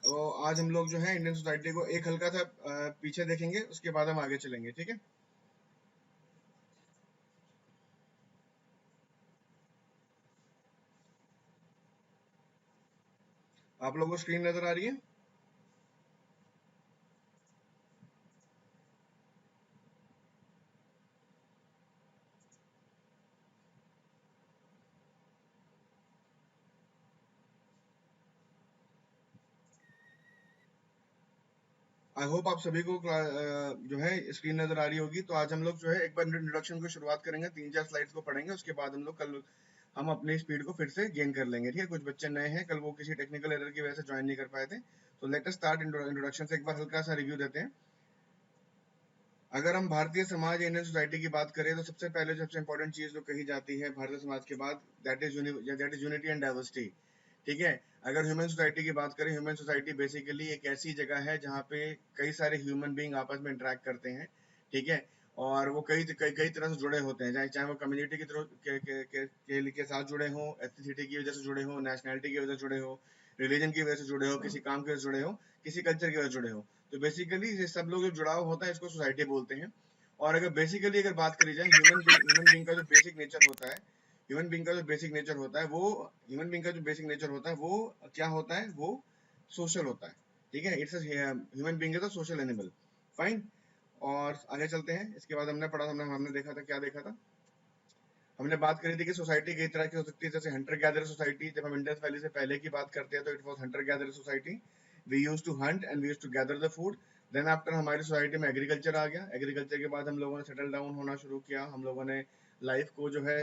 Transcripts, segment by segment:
तो आज हम लोग जो है इंडियन सोसाइटी को एक हल्का सा पीछे देखेंगे, उसके बाद हम आगे चलेंगे, ठीक है। आप लोगों को स्क्रीन नजर आ रही है? आई होप आप सभी को जो है स्क्रीन नजर आ रही होगी। तो आज हम लोग जो है एक बार इंट्रोडक्शन को शुरुआत करेंगे, 3-4 स्लाइड्स को पढ़ेंगे, उसके बाद हम लोग कल हम अपनी स्पीड को फिर से गेन कर लेंगे, ठीक है। कुछ बच्चे नए हैं, कल वो किसी टेक्निकल एरर की वजह से ज्वाइन नहीं कर पाए थे। तो लेट अस स्टार्ट इंट्रोडक्शन से एक बार हल्का सा रिव्यू देते हैं। अगर हम भारतीय समाज इंडियन सोसाइटी की बात करें तो सबसे पहले सबसे इंपॉर्टेंट चीज जो कही जाती है भारतीय समाज के बाद, that is unity and diversity, ठीक है। अगर ह्यूमन सोसाइटी की बात करें, ह्यूमन सोसाइटी बेसिकली एक ऐसी जगह है जहाँ पे कई सारे ह्यूमन बीइंग आपस में इंटरेक्ट करते हैं, ठीक है। और वो कई तरह से जुड़े होते हैं, चाहे चाहे वो कम्युनिटी की तरह के साथ जुड़े हों, एथनिसिटी की वजह से जुड़े हों, नेशनलिटी की वजह से जुड़े हों, रिलीजन की वजह से जुड़े हो, किसी काम की वजह से जुड़े हो, किसी कल्चर की वजह से जुड़े हो। तो बेसिकली ये सब लोग जो जुड़ाव होता है इसको सोसाइटी बोलते हैं। और अगर बेसिकली अगर बात करी जाए ह्यूमन बीइंग का जो बेसिक नेचर होता है, ह्यूमन बीइंग का जो बेसिक नेचर होता है वो ह्यूमन बीइंग का जो बेसिक नेचर होता है वो क्या होता है, वो सोशल होता है, ठीक है। It's human being is a social animal, fine. और आगे चलते हैं। इसके बाद हमने पढ़ा, हमने देखा था, क्या देखा था, हमने बात करी थी कि सोसाइटी कई तरह की हो सकती है, जैसे हंटर गैदर सोसाइटी। जब हम इंडस वैली से पहले की बात करते हैं तो it was hunter gather society. We used to hunt and we used to gather the food. Then after हमारी सोसाइटी में एग्रीकल्चर आ गया। एग्रीकल्चर के बाद हम लोगों ने सेटल डाउन होना शुरू किया, हम लोगों ने लाइफ को जो है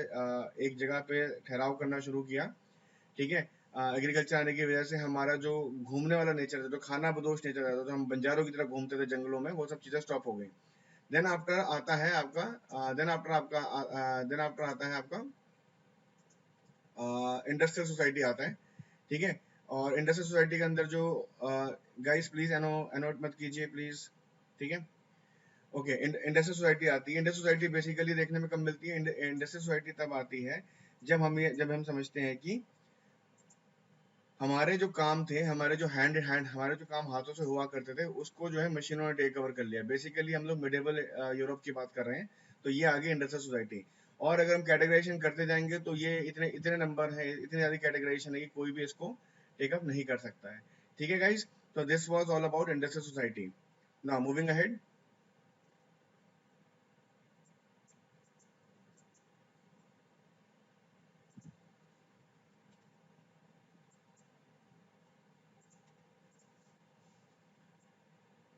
एक जगह पे ठहराव करना शुरू किया, ठीक है। एग्रीकल्चर आने की वजह से हमारा जो घूमने वाला नेचर था, जो खाना बदोश नेचर था, तो हम बंजारों की तरह घूमते थे जंगलों में, वो सब चीजें स्टॉप हो गई। देन आफ्टर आता है आपका देन आफ्टर आता है आपका इंडस्ट्रियल सोसाइटी आता है, ठीक है। और इंडस्ट्रियल सोसाइटी के अंदर जो गाइस प्लीज एनोट मत कीजिए प्लीज, ठीक है। ओके, इंडस्ट्रियल सोसाइटी आती है। इंडस्ट्रियल सोसाइटी बेसिकली देखने में कब मिलती है? इंडस्ट्रियल सोसाइटी तब आती है जब हम समझते हैं कि हमारे जो काम थे, हमारे जो हैंड हमारे जो काम हाथों से हुआ करते थे, उसको जो है मशीनों ने टेक ओवर कर लिया। बेसिकली हम लोग मिडेवल यूरोप की बात कर रहे हैं। तो ये आ गई इंडस्ट्रियल सोसाइटी। और अगर हम कैटेगराइजेशन करते जाएंगे तो ये इतने इतने नंबर है, इतनी ज्यादा कैटेगराइजेशन है कि कोई भी इसको टेकअप नहीं कर सकता है, ठीक है गाइज। तो this was all about industrial society. Now moving ahead.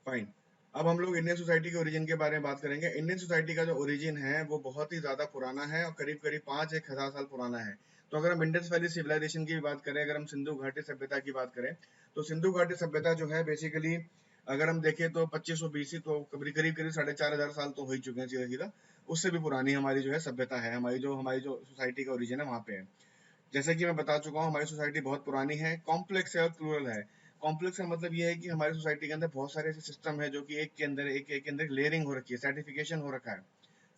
Fine. अब हम लोग इंडियन सोसाइटी के ओरिजिन के बारे में बात करेंगे। इंडियन सोसाइटी का जो ओरिजिन है वो बहुत ही ज्यादा पुराना है और करीब करीब 5-1 हजार साल पुराना है। तो अगर हम इंडस वैली सिविलाइजेशन की बात करें, अगर हम सिंधु घाटी सभ्यता की बात करें, तो सिंधु घाटी सभ्यता जो है बेसिकली अगर हम देखें तो 2500 बीसी, तो करीब करीब करीब 4500 साल तो हो ही चुके हैं सीधा सीधा। उससे भी पुरानी हमारी जो है सभ्यता है, हमारी जो सोसाइटी का ओरिजिन है वहां पे है। जैसे कि मैं बता चुका हूँ, हमारी सोसाइटी बहुत पुरानी है, कॉम्प्लेक्स है और प्लूरल है। कॉम्प्लेक्स का मतलब ये है कि हमारी सोसाइटी के अंदर बहुत सारे ऐसे सिस्टम है जो कि एक के अंदर लेयरिंग हो रखी है, सर्टिफिकेशन हो रखा है,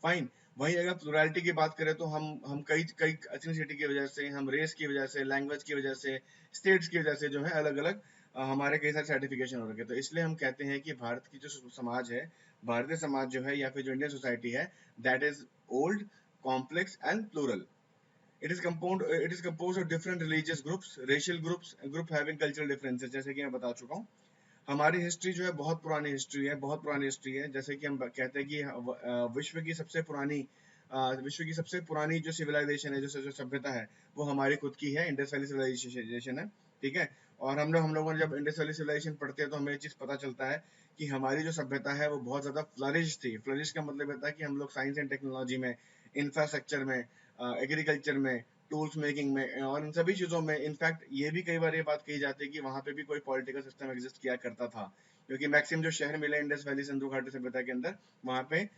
फाइन। वहीं अगर प्लुरलिटी की बात करें तो हम कई कई एथनिसिटी की वजह से, हम रेस की वजह से, लैंग्वेज की वजह से, स्टेट्स की वजह से जो है अलग अलग हमारे कई सारे सर्टिफिकेशन हो रखे हैं। तो इसलिए हम कहते हैं कि भारत की जो समाज है, भारतीय समाज जो है या फिर जो इंडियन सोसाइटी है, that is old, complex and plural. It is composed of different religious groups, racial groups, group having cultural differences, जैसे कि मैं बता चुका हूँ। हमारी हिस्ट्री जो है बहुत पुरानी हिस्ट्री है, बहुत पुरानी हिस्ट्री है। जैसे कि हम कहते हैं कि विश्व की सबसे पुरानी जो सिविलाइजेशन है, जो सभ्यता है, वो हमारी खुद की है, इंडस वैली सिविलाइजेशन है, ठीक है। और हम लोगों ने जब इंडस वैली सिविलाइजेशन पढ़ते हैं तो हमें ये चीज पता चलता है कि हमारी जो सभ्यता है वो बहुत ज्यादा फ्लरिश थी। फ्लरिश का मतलब होता है कि हम लोग साइंस एंड टेक्नोलॉजी में, इंफ्रास्ट्रक्चर में, एग्रीकल्चर में, टूल्स मेकिंग में और इन सभी चीजों में, इनफैक्ट ये भी कई बार ये बात कही जाती है कि वहां पे भी कोई पॉलिटिकल सिस्टम एग्जिस्ट किया करता था, क्योंकि मैक्सिमम जो शहर मिले इंडस वैली सिंधु घाटी सभ्यता के अंदर, वहां पे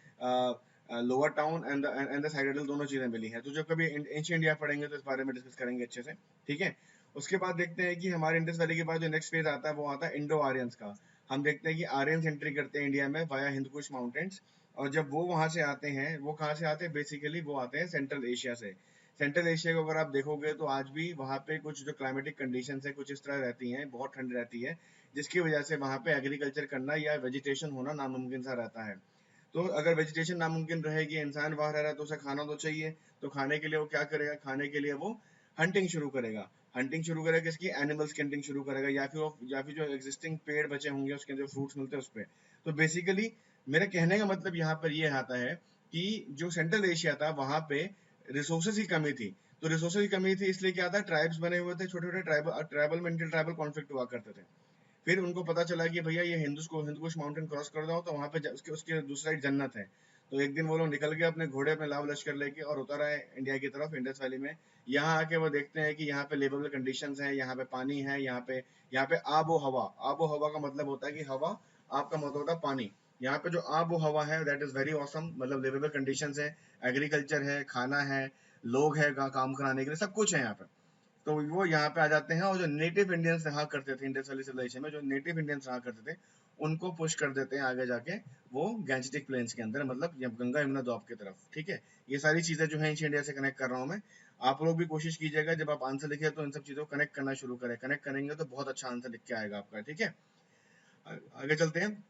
लोअर टाउन एंड द साइडेडल दोनों चीजें मिली हैं। तो जब कभी एंशिएंट इंडिया पढ़ेंगे तो इस बारे में डिस्कस करेंगे अच्छे से, ठीक है। उसके बाद देखते हैं कि हमारे इंडस वैली के बाद जो नेक्स्ट फेज आता है वो आता है इंडो आर्यंस का। हम देखते हैं कि आर्यंस एंट्री करते हैं इंडिया में वाया हिंदकुश माउंटेन्स। और जब वो वहां से आते हैं, वो कहाँ से आते हैं? बेसिकली वो आते हैं सेंट्रल एशिया से। सेंट्रल एशिया को अगर आप देखोगे तो आज भी वहाँ पे कुछ जो क्लाइमेटिक कंडीशंस है कुछ इस तरह रहती हैं, बहुत ठंड रहती है, जिसकी वजह से वहाँ पे एग्रीकल्चर करना या वेजिटेशन होना नामुमकिन सा रहता है। तो अगर वेजिटेशन नामुमकिन रहेगी, इंसान वहाँ रह रहा है तो उसे खाना तो चाहिए, तो खाने के लिए वो क्या करेगा, खाने के लिए वो हंटिंग शुरू करेगा। हंटिंग शुरू करेगा किसकी, एनिमल्स की हंटिंग शुरू करेगा, या फिर जो एग्जिस्टिंग पेड़ बचे होंगे उसके जो फ्रूट्स मिलते हैं उस पे। तो बेसिकली मेरे कहने का मतलब यहाँ पर ये आता है कि जो सेंट्रल एशिया था वहाँ पे रिसोर्सेज की कमी थी। तो रिसोर्सेज की कमी थी इसलिए क्या था, ट्राइब्स बने हुए थे, छोटे छोटे ट्राइबल में इंटर ट्राइबल कॉन्फ्लिक्ट हुआ करते थे। फिर उनको पता चला कि भैया ये हिंदुकुश माउंटेन क्रॉस कर दो तो वहां पे उसके उसके दूसरी साइड जन्नत है। तो एक दिन वो लोग निकल गए अपने घोड़े अपने लाव लश्कर लेके और उतर आए इंडिया की तरफ, इंडस वैली में। यहाँ आके वो देखते हैं कि यहाँ पे लिवेबल कंडीशंस हैं, यहाँ पे पानी है, यहाँ पे आबो हवा का मतलब होता है कि हवा, आपका मतलब होता है पानी। यहाँ पे जो आबो हवा है दैट इज वेरी ऑसम, मतलब लिवेबल कंडीशंस है, एग्रीकल्चर है, खाना है, लोग है काम कराने के लिए, सब कुछ है यहाँ पे। तो वो यहाँ पे आ जाते हैं और जो नेटिव इंडियंस रहा करते थे इंडस वैली सिविलाइजेशन में, जो नेटिव इंडियंस रहा करते थे उनको पुश कर देते हैं आगे जाके वो गैंजेटिक प्लेन्स के अंदर, मतलब गंगा यमुना दोआब की तरफ। ठीक है, ये सारी चीजें जो है इंडिया से कनेक्ट कर रहा हूँ मैं। आप लोग भी कोशिश कीजिएगा जब आप आंसर लिखे तो इन सब चीजों को कनेक्ट करना शुरू करें, कनेक्ट करेंगे तो बहुत अच्छा आंसर लिख के आएगा आपका। ठीक है, आगे चलते हैं।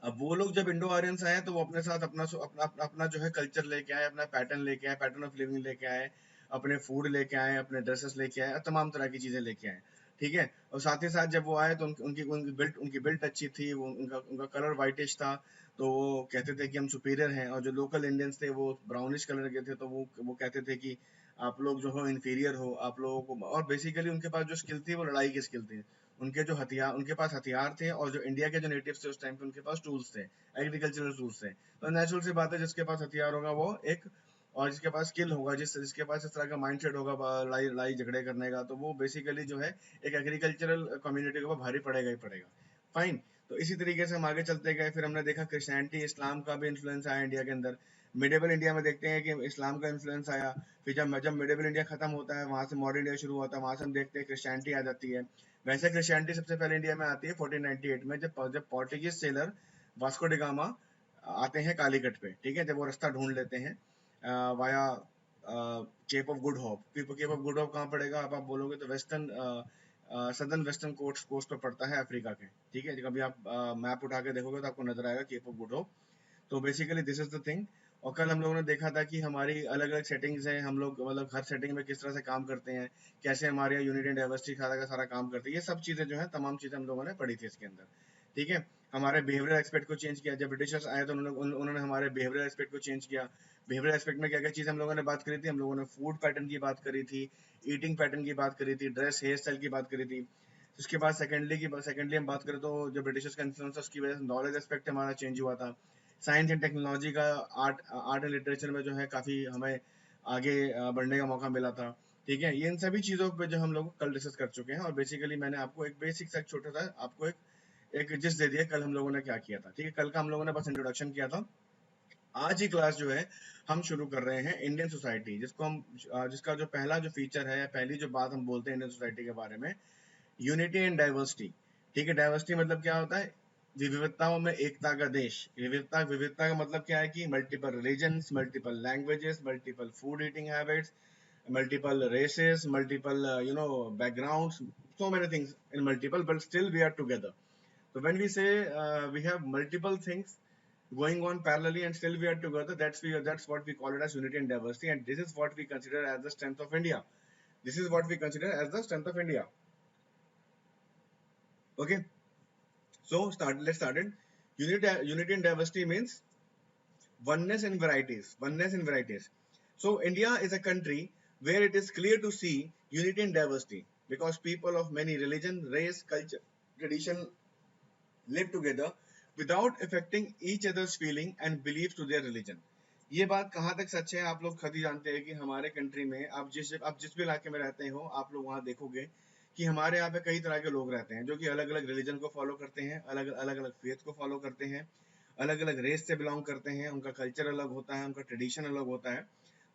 अब वो लोग जब इंडो आर्यंस आए तो वो अपने साथ अपना जो है कल्चर लेके आए, अपना पैटर्न लेके आए, पैटर्न ऑफ लिविंग लेके आए, अपने फूड लेके आए, अपने ड्रेसेस लेके आए, तमाम तरह की चीजें लेके आए। ठीक है, और साथ ही साथ जब वो आए तो उनकी बिल्ट अच्छी थी, वो उनका कलर व्हाइटिश था, तो वो कहते थे कि हम सुपीरियर हैं। और जो लोकल इंडियंस थे वो ब्राउनिश कलर के थे, तो वो कहते थे कि आप लोग जो हो इन्फीरियर हो, आप लोगों को। और बेसिकली उनके पास जो स्किल थी वो लड़ाई की स्किल थी, उनके पास हथियार थे, और जो इंडिया के जो नेटिव्स थे उस टाइम पे उनके पास टूल्स थे, एग्रीकल्चरल टूल्स थे। तो नेचुरल सी बात है, जिसके पास हथियार होगा वो एक, और जिसके पास स्किल होगा, जिसके पास इस तरह का माइंडसेट होगा लड़ाई लड़ाई झगड़े करने का, तो वो बेसिकली जो है एक एग्रीकल्चरल कम्युनिटी के ऊपर भारी पड़ेगा ही पड़ेगा। फाइन। तो इसी तरीके से हम आगे चलते गए, फिर हमने देखा क्रिश्चियनिटी इस्लाम का भी इन्फ्लुएंस आया इंडिया के अंदर। मिडेबल इंडिया में देखते हैं कि इस्लाम का इन्फ्लुएंस आया। फिर जब मिडेबल इंडिया खत्म होता है, वहां से मॉडर्न इंडिया शुरू होता है, वहां से हम देखते हैं क्रिश्चियनिटी आ जाती है। वैसे क्रिश्चियनिटी सबसे पहले इंडिया में आती है 1498 में, जब पोर्टुगीज सेलर वास्को डिगामा आते हैं कालीकट पे। ठीक है, जब वो रास्ता ढूंढ लेते हैं via cape of good hope. Cape of good hope कहाँ पड़ेगा आप बोलोगे तो वेस्टर्न सदर्न वेस्टर्न कोस्ट पे पड़ता है अफ्रीका के। ठीक है, कभी आप मैप उठा के देखोगे तो आपको नजर आएगा केप ऑफ गुड होप। तो basically this is the thing. और कल हम लोगों ने देखा था कि हमारी अलग अलग सेटिंग्स हैं, हम लोग मतलब हर सेटिंग में किस तरह से काम करते हैं, कैसे हमारे यहाँ यूनिटी एंड डाइवर्सिटी सारा का सारा काम करते हैं, ये सब चीजें जो है तमाम चीजें हम लोगों ने पढ़ी थी इसके अंदर। ठीक है, हमारे बिहेवियरल एस्पेक्ट को चेंज किया। जब ब्रिटिशर्स आए तो उन्होंने हमारे बिहेवियरल एस्पेक्ट को चेंज किया। बिहेवियरल एस्पेक्ट में क्या क्या चीज हम लोगों ने बात करी थी, हम लोगों ने फूड पैटर्न की बात करी थी, ईटिंग पैटर्न की बात करी थी, ड्रेस हेयर स्टाइल की बात करी थी। उसके बाद सेकेंडली हम बात करें तो जब ब्रिटिशर्स का इन्फ्लुएंस उसकी वजह से नॉलेज एस्पेक्ट हमारा चेंज हुआ था। साइंस एंड टेक्नोलॉजी का, आर्ट एंड लिटरेचर में जो है काफी हमें आगे बढ़ने का मौका मिला था। ठीक है, ये इन सभी चीजों पे जो हम लोग कल डिस्कस कर चुके हैं, और बेसिकली मैंने आपको एक बेसिक सा छोटा सा आपको एक जिस्ट दे दिया कल हम लोगों ने क्या किया था। ठीक है, कल का हम लोगों ने बस इंट्रोडक्शन किया था। आज ही क्लास जो है हम शुरू कर रहे हैं इंडियन सोसाइटी, जिसका जो पहला जो फीचर है, पहली जो बात हम बोलते हैं इंडियन सोसाइटी के बारे में, यूनिटी एंड डाइवर्सिटी। ठीक है, डाइवर्सिटी मतलब क्या होता है, विविधताओं में एकता का देश। विविधता का मतलब क्या है कि multiple religions, multiple languages, multiple food eating habits, multiple races, multiple backgrounds, so many things in multiple, but still we are together. So when we say we have multiple things going on parallelly and still we are together, that's what we call it as unity and diversity, and this is what we consider as the strength of India. This is what we consider as the strength of India. Okay, so let's start it. Unity and diversity means oneness in varieties. Oneness in varieties. So India is a country where it is clear to see unity and diversity because people of many religion, race, culture, tradition live together without affecting each other's feeling and beliefs to their religion. ये बात कहाँ तक सच है, आप लोग खुद ही जानते हैं कि हमारे कंट्री में आप जिस भी इलाके में रहते हो, आप लोग वहाँ देखोगे कि हमारे यहाँ पे कई तरह के लोग रहते हैं जो कि अलग अलग रिलीजन को फॉलो करते हैं, अलग अलग फेथ को फॉलो करते हैं, अलग अलग रेस से बिलोंग करते हैं, उनका कल्चर अलग होता है, उनका ट्रेडिशन अलग होता है।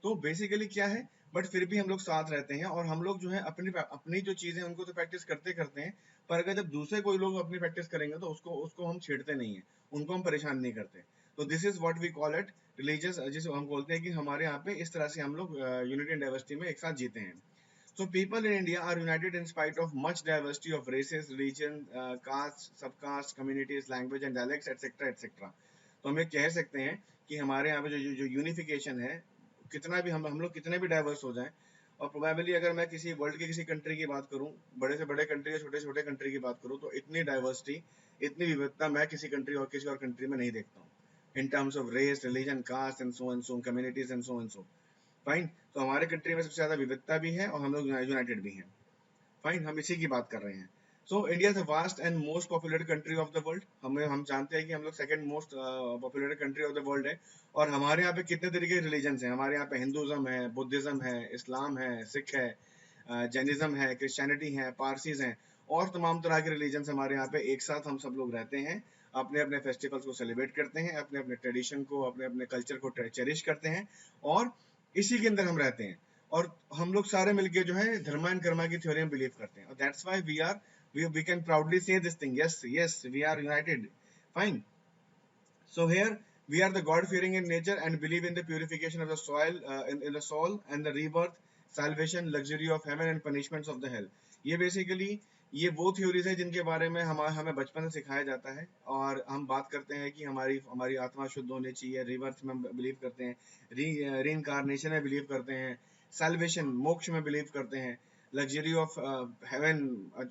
तो बेसिकली क्या है, बट फिर भी हम लोग साथ रहते हैं, और हम लोग जो है अपनी अपनी जो चीजें उनको तो प्रैक्टिस करते करते हैं, पर अगर जब दूसरे कोई लोग अपनी प्रैक्टिस करेंगे तो उसको उसको हम छेड़ते नहीं है, उनको हम परेशान नहीं करते। तो this is what we call it religious, जिसे हम बोलते हैं कि हमारे यहाँ पे इस तरह से हम लोग यूनिटी एंड डाइवर्सिटी में एक साथ जीते हैं. So people in India are united in spite of much diversity of races, religion, castes, subcastes, communities, language and dialects, etc., etc. तो हम ये कह सकते हैं कि हमारे यहाँ पे जो यूनिफिकेशन है, कितना भी हम लोग कितने भी डाइवर्स हो जाएं, और प्रोबेबली अगर मैं किसी वर्ल्ड के किसी कंट्री की बात करूं, बड़े से बड़े कंट्री या छोटे से छोटे कंट्री की बात करूं, तो इतनी डाइवर्सिटी, इतनी विविधता मैं किसी कंट्री और किसी और कंट्री में नहीं देखता हूँ, in terms of race, religion, caste and so communities and so. Fine. तो हमारे कंट्री में सबसे ज्यादा विविधता भी है और हम लोग यूनाइटेड भी हैं. फाइन, हम इसी की बात कर रहे हैं. So India is the vast and most popular country of the world. हम जानते हैं कि हम लोग second most popular country of the world है. और हमारे यहाँ पे कितने तरीके के रिलीजन हैं. हमारे यहाँ पे हिंदुज्म है, बुद्धिज्म है, इस्लाम है, सिख है, जैनिज्म है, क्रिश्चियनिटी है, पारसीज हैं, और तमाम तरह के रिलीजन हमारे यहाँ पे एक साथ हम सब लोग रहते हैं, अपने अपने फेस्टिवल्स को सेलिब्रेट करते हैं, अपने अपने ट्रेडिशन को, अपने अपने कल्चर को चेरिश करते हैं, और इसी के अंदर हम रहते हैं. और हम लोग सारे मिलके जो है धर्मा एंड कर्मा की थ्योरी में बिलीव करते हैं. और that's why we can proudly say this thing, yes we are united. Fine. So here we are the God fearing in nature and believe in the purification of the soil, in the soul and the rebirth, salvation, luxury of heaven and punishments of the hell. ये basically ये वो theories है जिनके बारे में हमें बचपन से सिखाया जाता है. और हम बात करते हैं कि हमारी हमारी आत्मा शुद्ध होनी चाहिए, रिवर्थ में बिलीव करते हैं, रीइंकारनेशन में बिलीव करते हैं, सैल्वेशन मोक्ष में बिलीव करते हैं, लग्जरी ऑफ हेवन,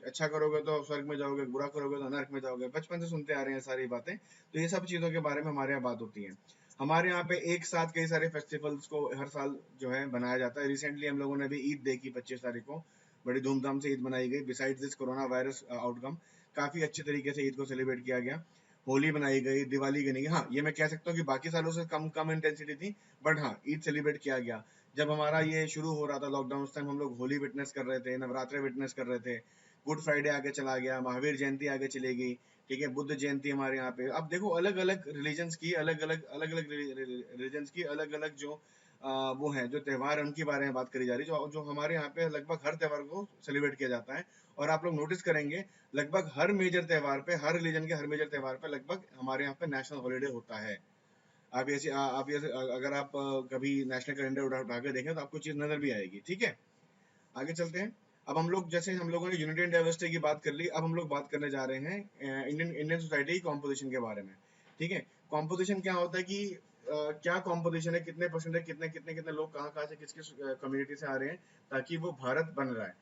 अच्छा करोगे तो स्वर्ग में जाओगे, बुरा करोगे तो नरक में जाओगे. बचपन से सुनते आ रहे हैं सारी बातें. तो ये सब चीजों के बारे में हमारे यहाँ बात होती है. हमारे यहाँ पे एक साथ कई सारे फेस्टिवल्स को हर साल जो है बनाया जाता है. रिसेंटली हम लोगों ने भी ईद देखी 25 तारीख को, बड़ी धूमधाम से ईद मनाई गई. Besides this corona virus outcome, काफी अच्छे तरीके से ईद को सेलिब्रेट किया गया. होली बनाई गई, दिवाली गई. हाँ, ये मैं कह सकता हूँ कि बाकी सालों से कम कम इंटेंसिटी थी, बट हाँ ईद सेलिब्रेट किया गया. जब हमारा ये शुरू हो रहा था लॉकडाउन, उस टाइम हम लोग होली विटनेस कर रहे थे, नवरात्रे विटनेस कर रहे थे, गुड फ्राइडे आगे चला गया, महावीर जयंती आगे चली गई, ठीक है, बुद्ध जयंती हमारे यहाँ पे. अब देखो अलग अलग रिलीजन्स की अलग अलग रिलीजन्स की अलग अलग जो वो है, जो त्योहार है, उनके बारे में बात करी जा रही है, जो जो हमारे यहाँ पे लगभग हर त्योहार को सेलिब्रेट किया जाता है. और आप लोग नोटिस करेंगे लगभग हर मेजर त्योहार पे, हर रिलीजन के हर मेजर त्योहार पे लगभग हमारे यहाँ पे नेशनल हॉलीडे होता है. आप ये अगर आप कभी नेशनल कैलेंडर उठा के देखें तो आपको चीज नजर भी आएगी. ठीक है, आगे चलते हैं. अब हम लोग, जैसे हम लोगों ने यूनिटी एंड डाइवर्सिटी की बात कर ली, अब हम लोग बात करने जा रहे हैं इंडियन सोसाइटी की कॉम्पोजिशन के बारे में. ठीक है, कॉम्पोजिशन क्या होता है कि क्या कॉम्पोजिशन है, कितने परसेंट है, कितने कितने कितने लोग कहाँ कहाँ से किस किस कम्युनिटी से आ रहे हैं, ताकि वो भारत बन रहा है.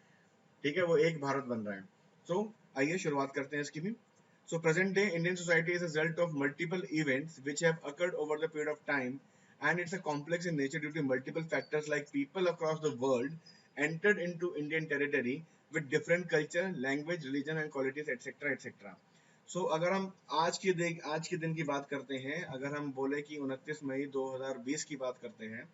ठीक है, वो एक भारत बन रहा है. तो आइए शुरुआत करते हैं इसकी भी. So present day Indian society is a result of multiple events which have occurred over the period of time, and it's a complex in nature due to multiple factors like people across the world entered into Indian territory with different culture, language, religion and qualities etc etc. So अगर हम आज के दिन की बात करते हैं, अगर हम बोले कि 29 मई 2020 की बात करते हैं,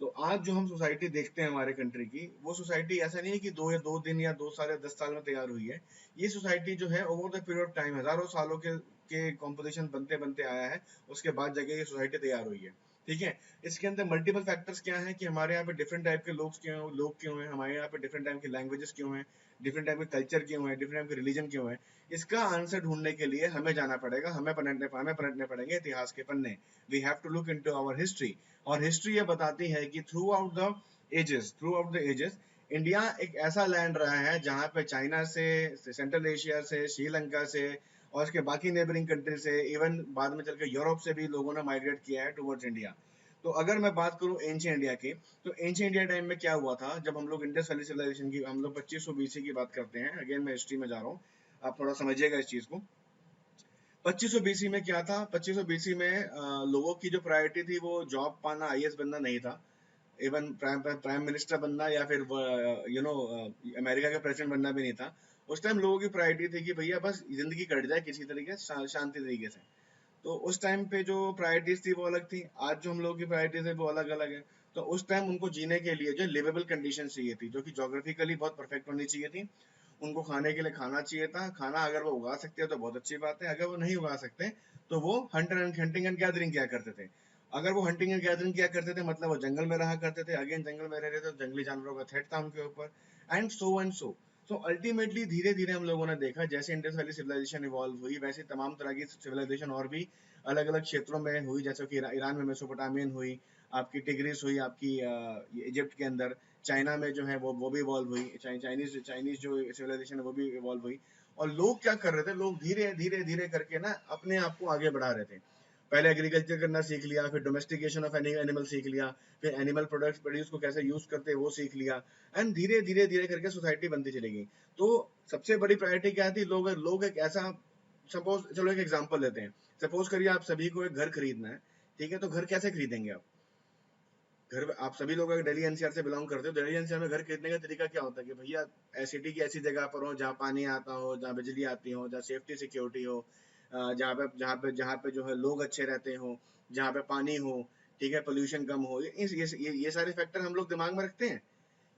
तो आज जो हम सोसाइटी देखते हैं हमारे कंट्री की, वो सोसाइटी ऐसा नहीं है कि दो दिन या 2 साल या 10 साल में तैयार हुई है. ये सोसाइटी जो है over the period of time, हजारों सालों के कॉम्पोजिशन बनते बनते आया है, उसके बाद जाके ये सोसाइटी तैयार हुई है. ठीक है, इसके अंदर मल्टीपल फैक्टर्स क्या है कि हमारे यहाँ पे डिफरेंट टाइप के लोग क्यों हैं, हमारे यहाँ पे डिफरेंट टाइप के लैंग्वेजेस क्यों हैं, डिफरेंट टाइप के कल्चर क्यों है, डिफरेंट टाइप के रिलीजन क्यों है. इसका आंसर ढूंढने के लिए हमें जाना पड़ेगा, हमें पलटने पड़ेंगे इतिहास के पन्ने. We have to look into our history. और हिस्ट्री ये बताती है कि throughout the ages India एक ऐसा लैंड रहा है जहाँ पे चाइना से, सेंट्रल एशिया से, श्रीलंका से और उसके बाकी नेबरिंग कंट्री से, इवन बाद में चल के यूरोप से भी लोगों ने माइग्रेट किया है टुवर्ड्स इंडिया. तो अगर मैं बात करूं एंशिएंट इंडिया की, तो एंशिएंट इंडिया टाइम में क्या हुआ था, जब हम लोग इंडस वैली सिविलाइजेशन की, हम लोग 2500 बीसी की बात करते हैं, अगेन मैं हिस्ट्री में जा रहा हूँ, आप थोड़ा समझिएगा इस चीज को. 2500 बीसी में क्या था, 2500 बीसी में लोगों की जो प्रायोरिटी थी वो जॉब पाना, आईएएस बनना नहीं था, इवन प्राइम मिनिस्टर बनना या फिर अमेरिका का प्रेसिडेंट बनना भी नहीं था. उस टाइम लोगों की प्रायोरिटी थी कि भैया बस जिंदगी कट जाए किसी तरीके से, शांति तरीके से. तो उस टाइम पे जो प्रायोरिटीज थी वो अलग थी, आज जो हम लोगों की प्रायोरिटीज है वो अलग अलग है. तो उस टाइम उनको जीने के लिए जो लिवेबल कंडीशन चाहिए थी, जो कि जोग्राफिकली बहुत परफेक्ट होनी चाहिए थी. उनको खाने के लिए खाना चाहिए था, खाना अगर वो उगा सकते हैं तो बहुत अच्छी बात है, अगर वो नहीं उगा सकते तो वो हंटिंग एंड गैदरिंग किया करते थे. अगर वो हंटिंग एंड गैदरिंग किया करते थे मतलब वो जंगल में रहा करते थे, अगेन जंगल में रह रहे थे तो जंगली जानवरों का थ्रेट था उनके ऊपर, एंड सो. सो अल्टीमेटली धीरे धीरे हम लोगों ने देखा जैसे इंडस वैली सिविलाइजेशन इवॉल्व हुई वैसे तमाम तरह की सिविलाइजेशन और भी अलग अलग क्षेत्रों में हुई, जैसे कि ईरान में मेसोपोटामियन हुई, आपकी टिग्रिस हुई, आपकी इजिप्ट के अंदर, चाइना में जो है वो भी इवॉल्व हुई, चाइनीज चाइनीज जो सिविलाइजेशन है वो भी इवॉल्व हुई। और लोग क्या कर रहे थे, लोग धीरे धीरे धीरे करके ना अपने आप को आगे बढ़ा रहे थे। पहले एग्रीकल्चर करना सीख लिया, फिर डोमेस्टिकेशन ऑफ एनिमल सीख लिया, फिर एनिमल प्रोडक्ट्स प्रोड्यूस को कैसे यूज करते हैं वो सीख लिया, एंड धीरे धीरे धीरे करके सोसाइटी बनती चली गई। तो सबसे बड़ी प्रायोरिटी क्या थी, लोग एक ऐसा, सपोज चलो एक एग्जांपल लेते हैं, सपोज करिए आप सभी को एक घर खरीदना है, ठीक है, तो घर कैसे खरीदेंगे आप? घर आप सभी लोग अगर दिल्ली एनसीआर से बिलोंग करते हो, दिल्ली एनसीआर में घर खरीदने का तरीका क्या होता है कि भैया सिटी की ऐसी जगह पर हो जहाँ पानी आता हो, जहाँ बिजली आती हो, जहाँ सेफ्टी सिक्योरिटी हो, जहाँ पे जो है लोग अच्छे रहते हो, जहाँ पे पानी हो, ठीक है, पोल्यूशन कम हो, ये सारे फैक्टर हम लोग दिमाग में रखते हैं।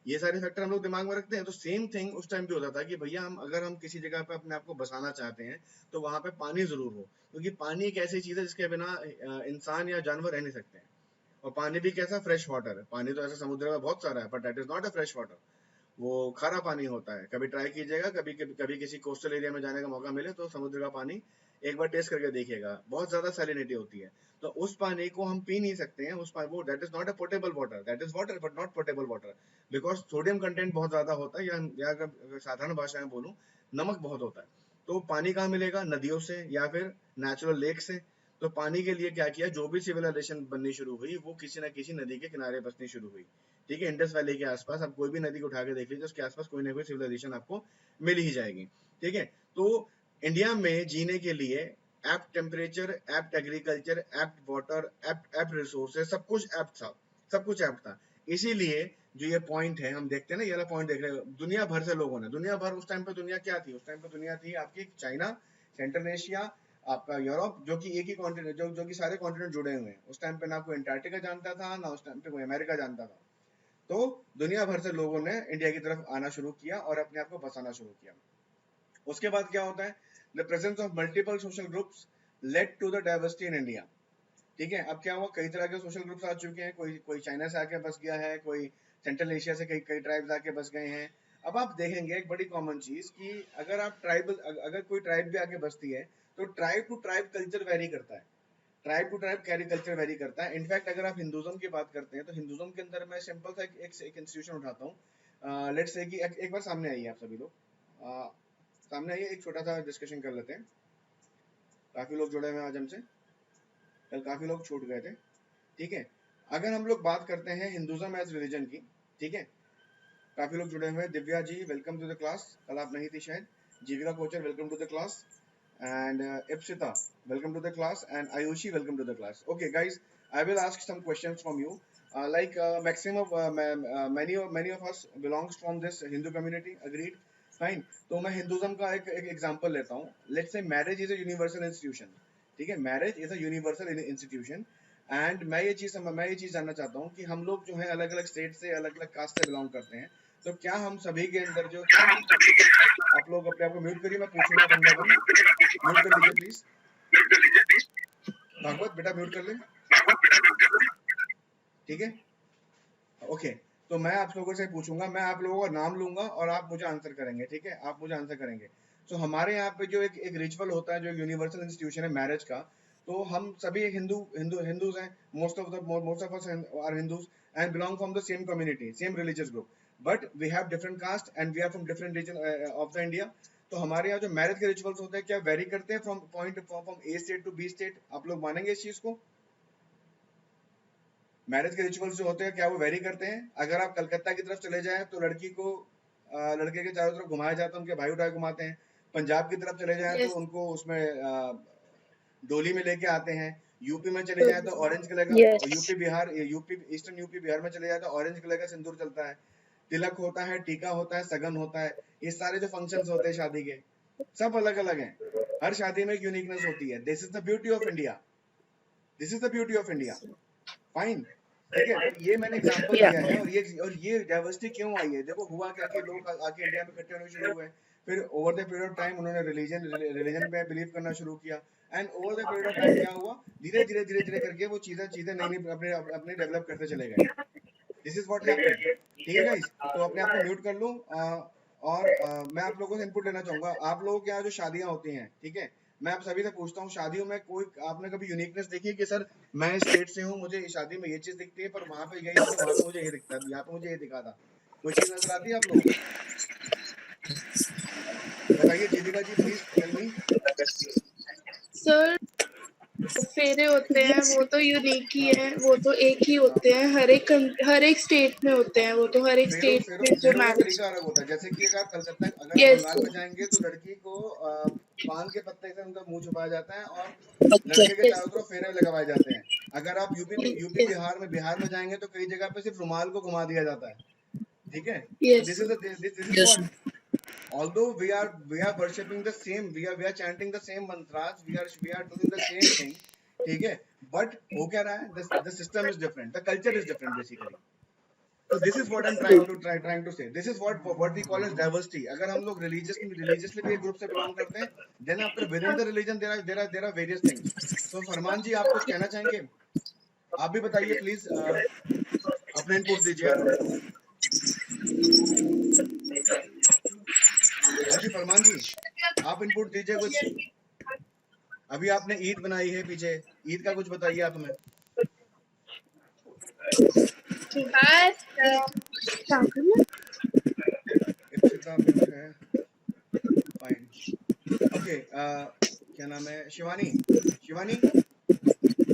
ये सारे फैक्टर हम लोग दिमाग में रखते हैं। तो सेम थिंग उस टाइम पे होता था कि भैया हम किसी जगह पे अपने आप को बसाना चाहते हैं तो वहां पे पानी जरूर हो, क्योंकि पानी एक ऐसी चीज है जिसके बिना इंसान या जानवर रह नहीं सकते हैं। और पानी भी कैसा, फ्रेश वाटर है। पानी तो ऐसा समुद्र में बहुत सारा है, but that is not a fresh water, वो खारा पानी होता है। कभी ट्राई कीजिएगा, कभी किसी कोस्टल एरिया में जाने का मौका मिले तो समुद्र का पानी एक बार टेस्ट करके देखिएगा, बहुत ज्यादा सैलिनिटी होती है। तो उस पानी को हम पी नहीं सकते हैं, वो that is not a potable water, that is water but not potable water, because sodium content बहुत ज्यादा होता है, या अगर साधारण भाषा में बोलूं, नमक बहुत होता है। तो पानी कहाँ मिलेगा? नदियों से या फिर नेचुरल लेक से। तो पानी के लिए क्या किया, जो भी सिविलाइजेशन बननी शुरू हुई वो किसी ना किसी नदी के किनारे बसनी शुरू हुई। ठीक है, इंडस वैली के आसपास आप कोई भी नदी को उठा के देख लीजिए, उसके आसपास कोई ना कोई सिविलाइजेशन आपको मिल ही जाएगी। ठीक है, तो इंडिया में जीने के लिए apt temperature, apt agriculture, apt water, apt resources, सब कुछ एप्ट था, सब कुछ एप्ट था। इसीलिए जो ये पॉइंट है, हम देखते हैं ना, ये वाला पॉइंट देख रहे हैं, दुनिया भर से लोगों ने, दुनिया भर, उस टाइम पे दुनिया क्या थी? उस टाइम पे दुनिया थी आपकी चाइना, सेंट्रल एशिया, आपका यूरोप, जो कि एक ही कॉन्टिनेंट, जो कि सारे कॉन्टिनेंट जुड़े हुए हैं। उस टाइम पे ना कोई अंटार्कटिका जानता था, ना उस टाइम पे कोई अमेरिका जानता था। तो दुनिया भर से लोगों ने इंडिया की तरफ आना शुरू किया और अपने आप को बसाना शुरू किया। उसके बाद क्या होता है, the presence of multiple social groups led to the diversity in India. ठीक है, अब क्या हुआ, कई तरह के सोशल ग्रुप्स आ चुके हैं, कोई कोई चाइना से आके बस गया है, कोई सेंट्रल एशिया से कई कई ट्राइब्स आके बस गए हैं। अब आप देखेंगे एक बड़ी कॉमन चीज कि अगर आप अगर कोई ट्राइब भी आके बसती है तो tribe to tribe culture vary करता है, tribe to tribe carry culture vary करता है। इनफैक्ट अगर आप हिंदुज्म की बात करते हैं तो हिंदुज्म के अंदर मैं सिंपल सा एक इंस्टीट्यूशन उठाता हूँ। लेट्स से कि एक बार सामने आइए आप सभी लोग, सामने आइए, एक छोटा सा डिस्कशन कर लेते हैं। काफी लोग जुड़े हुए हैं आज हमसे, कल काफी लोग छूट गए थे। ठीक है, अगर हम लोग बात करते हैं हिंदुज्म एज रिलीजन की, ठीक है, काफी लोग जुड़े हुए हैं। Divya ji welcome to the class, कल आप नहीं थी शायद। Jeevika Kochar welcome to the class, and Ipsita, welcome to the class, and Ayushi, welcome to the class. Okay, guys, I will ask some questions from you. Maximum, many of us belongs from this Hindu community. Agreed? Fine. तो मैं Hinduism का एक example लेता हूँ. Let's say marriage is a universal institution. ठीक है, marriage is a universal institution. And मैं ये चीज जानना चाहता हूँ कि हम लोग जो है अलग अलग स्टेट से, अलग अलग कास्ट से बिलोंग करते हैं, तो क्या हम सभी के अंदर जो, आप लोग अपने आप को म्यूट करिए, मैं पूछूंगा बंदा को, म्यूट कर लीजिए प्लीज। भागवत बेटा म्यूट कर ले, ठीक है, ओके। तो मैं आप लोगों से पूछूंगा, मैं आप लोगों का नाम लूंगा और आप मुझे आंसर करेंगे, ठीक है, आप मुझे आंसर करेंगे। तो हमारे यहाँ पे जो एक रिचुअल होता है, जो यूनिवर्सल इंस्टीट्यूशन है मैरिज का, तो हम सभी हिंदूज हैं, most of us are Hindus and belong from the same community, same religious group, but we have different caste and we are from different region of the India. तो हमारे यहाँ जो मैरिज के रिचुअल्स होते हैं क्या vary करते हैं from A state to B state? आप लोग मानेंगे इस चीज को? मैरिज के रिचुअल्स जो होते हैं क्या वो वेरी करते हैं? अगर आप कलकत्ता की तरफ चले जाएं तो लड़की को लड़के के चारों तरफ घुमाया जाता है, उनके भाई उठाए घुमाते हैं। पंजाब की तरफ चले जाएं तो उनको उसमें डोली में लेके आते हैं। यूपी में चले जाए तो ऑरेंज कलर का, यूपी ईस्टर्न यूपी बिहार में चले जाए तो ऑरेंज कलर का सिंदूर चलता है, तिलक होता है, टीका होता है, सगन होता है। ये सारे जो फंक्शंस होते हैं शादी के, सब अलग अलग हैं। हर शादी में एक यूनिकनेस होती है। This is the beauty of India, this is the beauty of India. Fine, ठीक है, तो ये मैंने एग्जांपल दिया है। और ये डाइवर्सिटी क्यों आई है? देखो हुआ क्या कि लोग आके इंडिया में इकट्ठे होने शुरू हुए, फिर over the period of time उन्होंने रिलीजन पे बिलीव करना शुरू किया, and over the period of time क्या हुआ, धीरे धीरे धीरे धीरे करके वो चीजें नई नई अपने अपने डेवलप करते चले गए। This is what happened. ठीक है गाइस, तो अपने आप को म्यूट कर लूं। और मैं आप लोगों से इनपुट लेना चाहूंगा। आप लोगों के यहाँ जो शादियां होती हैं, ठीक है, मैं आप सभी से पूछता हूँ, शादियों में कोई आपने कभी यूनिकनेस देखी है कि सर मैं स्टेट से हूँ, मुझे शादी में ये चीज दिखती है, पर वहां पे गई थी तो वहां पे मुझे ये दिखता है, यहाँ पे मुझे ये दिखा था। कोई चीज नजर आती है आप लोगों को? बताइए जीविका जी, प्लीज टेल मी। सर फेरे होते हैं वो तो यूनिक ही है, वो तो एक ही होते हैं, हर एक स्टेट में होते हैं, वो तो हर एक फेरों स्टेट फेरों में जो फेरों का मैरिज। तरीका अलग होता है। जैसे कि अगर आप कलकत्ता, अगर आप यस बंगाल में जाएंगे तो लड़की को पान के पत्ते से उनका मुंह छुपाया जाता है और लड़के के यस चारों तरफ फेरे लगवाए जाते हैं। अगर आप यूपी यस बिहार में जाएंगे तो कई जगह पे सिर्फ रुमाल को घुमा दिया जाता है, ठीक है। तो yes this is what, although we are worshipping the same, we are chanting the same mantras, we are doing the same thing, ठीक है, बट हो क्या रहा है, the system is different, the culture is different basically. So this is what I'm trying to say. This is what we call as diversity. अगर हम लोग religiously भी एक ग्रुप से बिलोंग करते हैं, then after within the religion there are various things. So फरमान जी, आप कुछ कहना चाहेंगे? आप भी बताइए प्लीज, अपने इनपुट दीजिए आप। हाँ जी फरमान जी, आप इनपुट दीजिए कुछ। अभी आपने ईद बनाई है पीछे, ईद का कुछ बताइए आप हमें। इप्सिता म्यूट है, फाइन, ओके। क्या नाम है, शिवानी, शिवानी,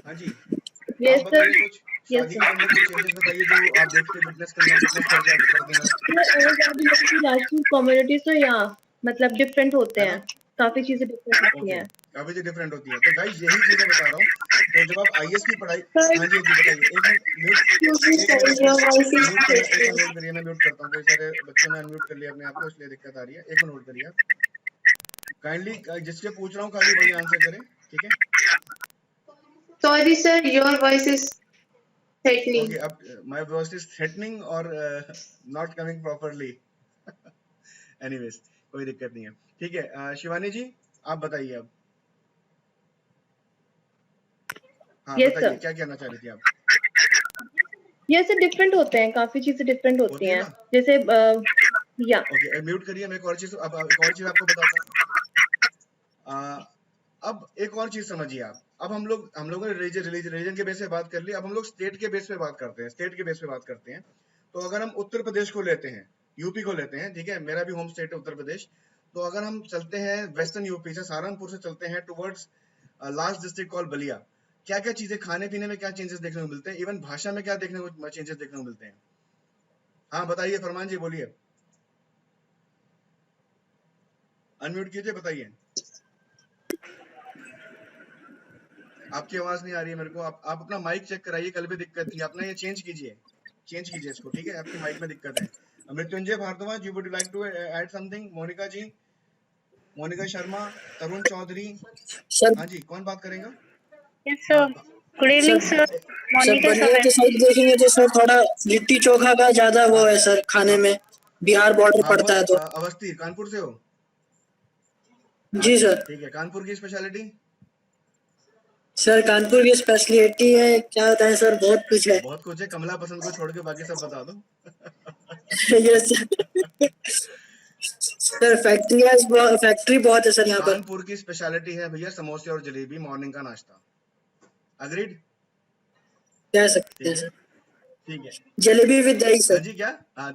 हाँ जी, आप यस बताइए सर कुछ यस शादी के सर। अंदर कुछ चेंजेस बताइए जो आप देखते विटनेस करते हैं आप, राजपूत कम्युनिटी तो यहाँ मतलब डिफरेंट होते है हैं, ना? काफी चीजें डिफरेंट होती ओके, हैं। काफी चीज डिफरेंट होती है, तो गाइस यही चीजें बता रहा हूँ। तो जब आप आईएएस की पढ़ाई, हाँ जी, हाँ जी बताइए, एक मिनट म्यूट, एक मिनट प्लीज, म्यूट करना, एक मिनट होल्ड करिए, मैं म्यूट करता हूँ, कई सारे बच्चों ने अनम्यूट कर लिया अपने आप को, इसलिए दिक्कत आ रही है, एक मिनट होल्ड करिए आप। काइंडली जिससे पूछ रहा हूँ खाली वही आंसर करें, ठीक है। Sorry sir, your voice is okay, threatening. अब माय वॉइस इज थ्रेटनिंग और नॉट कमिंग प्रॉपरली। एनीवेज, कोई दिक्कत नहीं है, ठीक है। शिवानी जी, आप बताइए अब। हाँ Yes बताइए, sir. क्या कहना चाह रही थी आप? ये सर डिफरेंट होते हैं, काफी चीजें डिफरेंट होती होती है हैं, ना? जैसे या ओके, म्यूट करिए, मैं एक और चीज, अब एक और चीज आपको बताता हूँ। अब एक और चीज समझिए आप, अब हम लोगों ने रिलीजन के बेस पे बात कर ली, अब हम लोग स्टेट के बेस पे बात करते हैं, स्टेट के बेस पे बात करते हैं। तो अगर हम उत्तर प्रदेश को लेते हैं, यूपी को लेते हैं, ठीक है, मेरा भी होम स्टेट है उत्तर प्रदेश। तो अगर हम चलते हैं वेस्टर्न यूपी से, सहारनपुर से चलते हैं towards last district call Ballia, क्या क्या चीजें, खाने पीने में क्या चेंजेस देखने को मिलते हैं, इवन भाषा में क्या देखने को चेंजेस देखने को मिलते हैं? हाँ बताइए फरमान जी, बोलिए, अनम्यूट कीजिए, बताइए। आपकी आवाज नहीं आ रही है मेरे को, आप अपना माइक चेक कराइए, कल भी दिक्कत थी, अपना ये चेंज कीजिए इसको, ठीक है, आपकी माइक में दिक्कत है। Mrityunjay Bhardwaj, you would like to add something? Monica ji, Monica Sharma, Tarun Chaudhary, sir हाँ जी, कौन बात करेगा? Yes, हाँ sir. Good evening, sir. Sir Monica Ballia Sabai. के साइड देखेंगे तो सर थोड़ा लिट्टी चोखा का ज्यादा वो हाँ है सर, खाने हाँ में बिहार बॉर्डर हाँ, पड़ता है तो। अवस्थी, कानपुर से हो? जी अच्छा सर। ठीक है, कानपुर की स्पेशलिटी? सर कानपुर की स्पेशलिटी है क्या बताएं सर, बहुत कुछ है। बहुत कुछ है, कमला पसंद को छोड़ के बाकी सब बता दो। Yes sir. सर फैक्ट्री बहुत है सर यहाँ पर। कानपुर की स्पेशलिटी है भैया समोसे और जलेबी, मॉर्निंग का नाश्ता। अग्रीड? कह सकते ठीक हैं है, सर। ठीक है। जलेबी विद दही हाँ सर। जी, क्या? हाँ,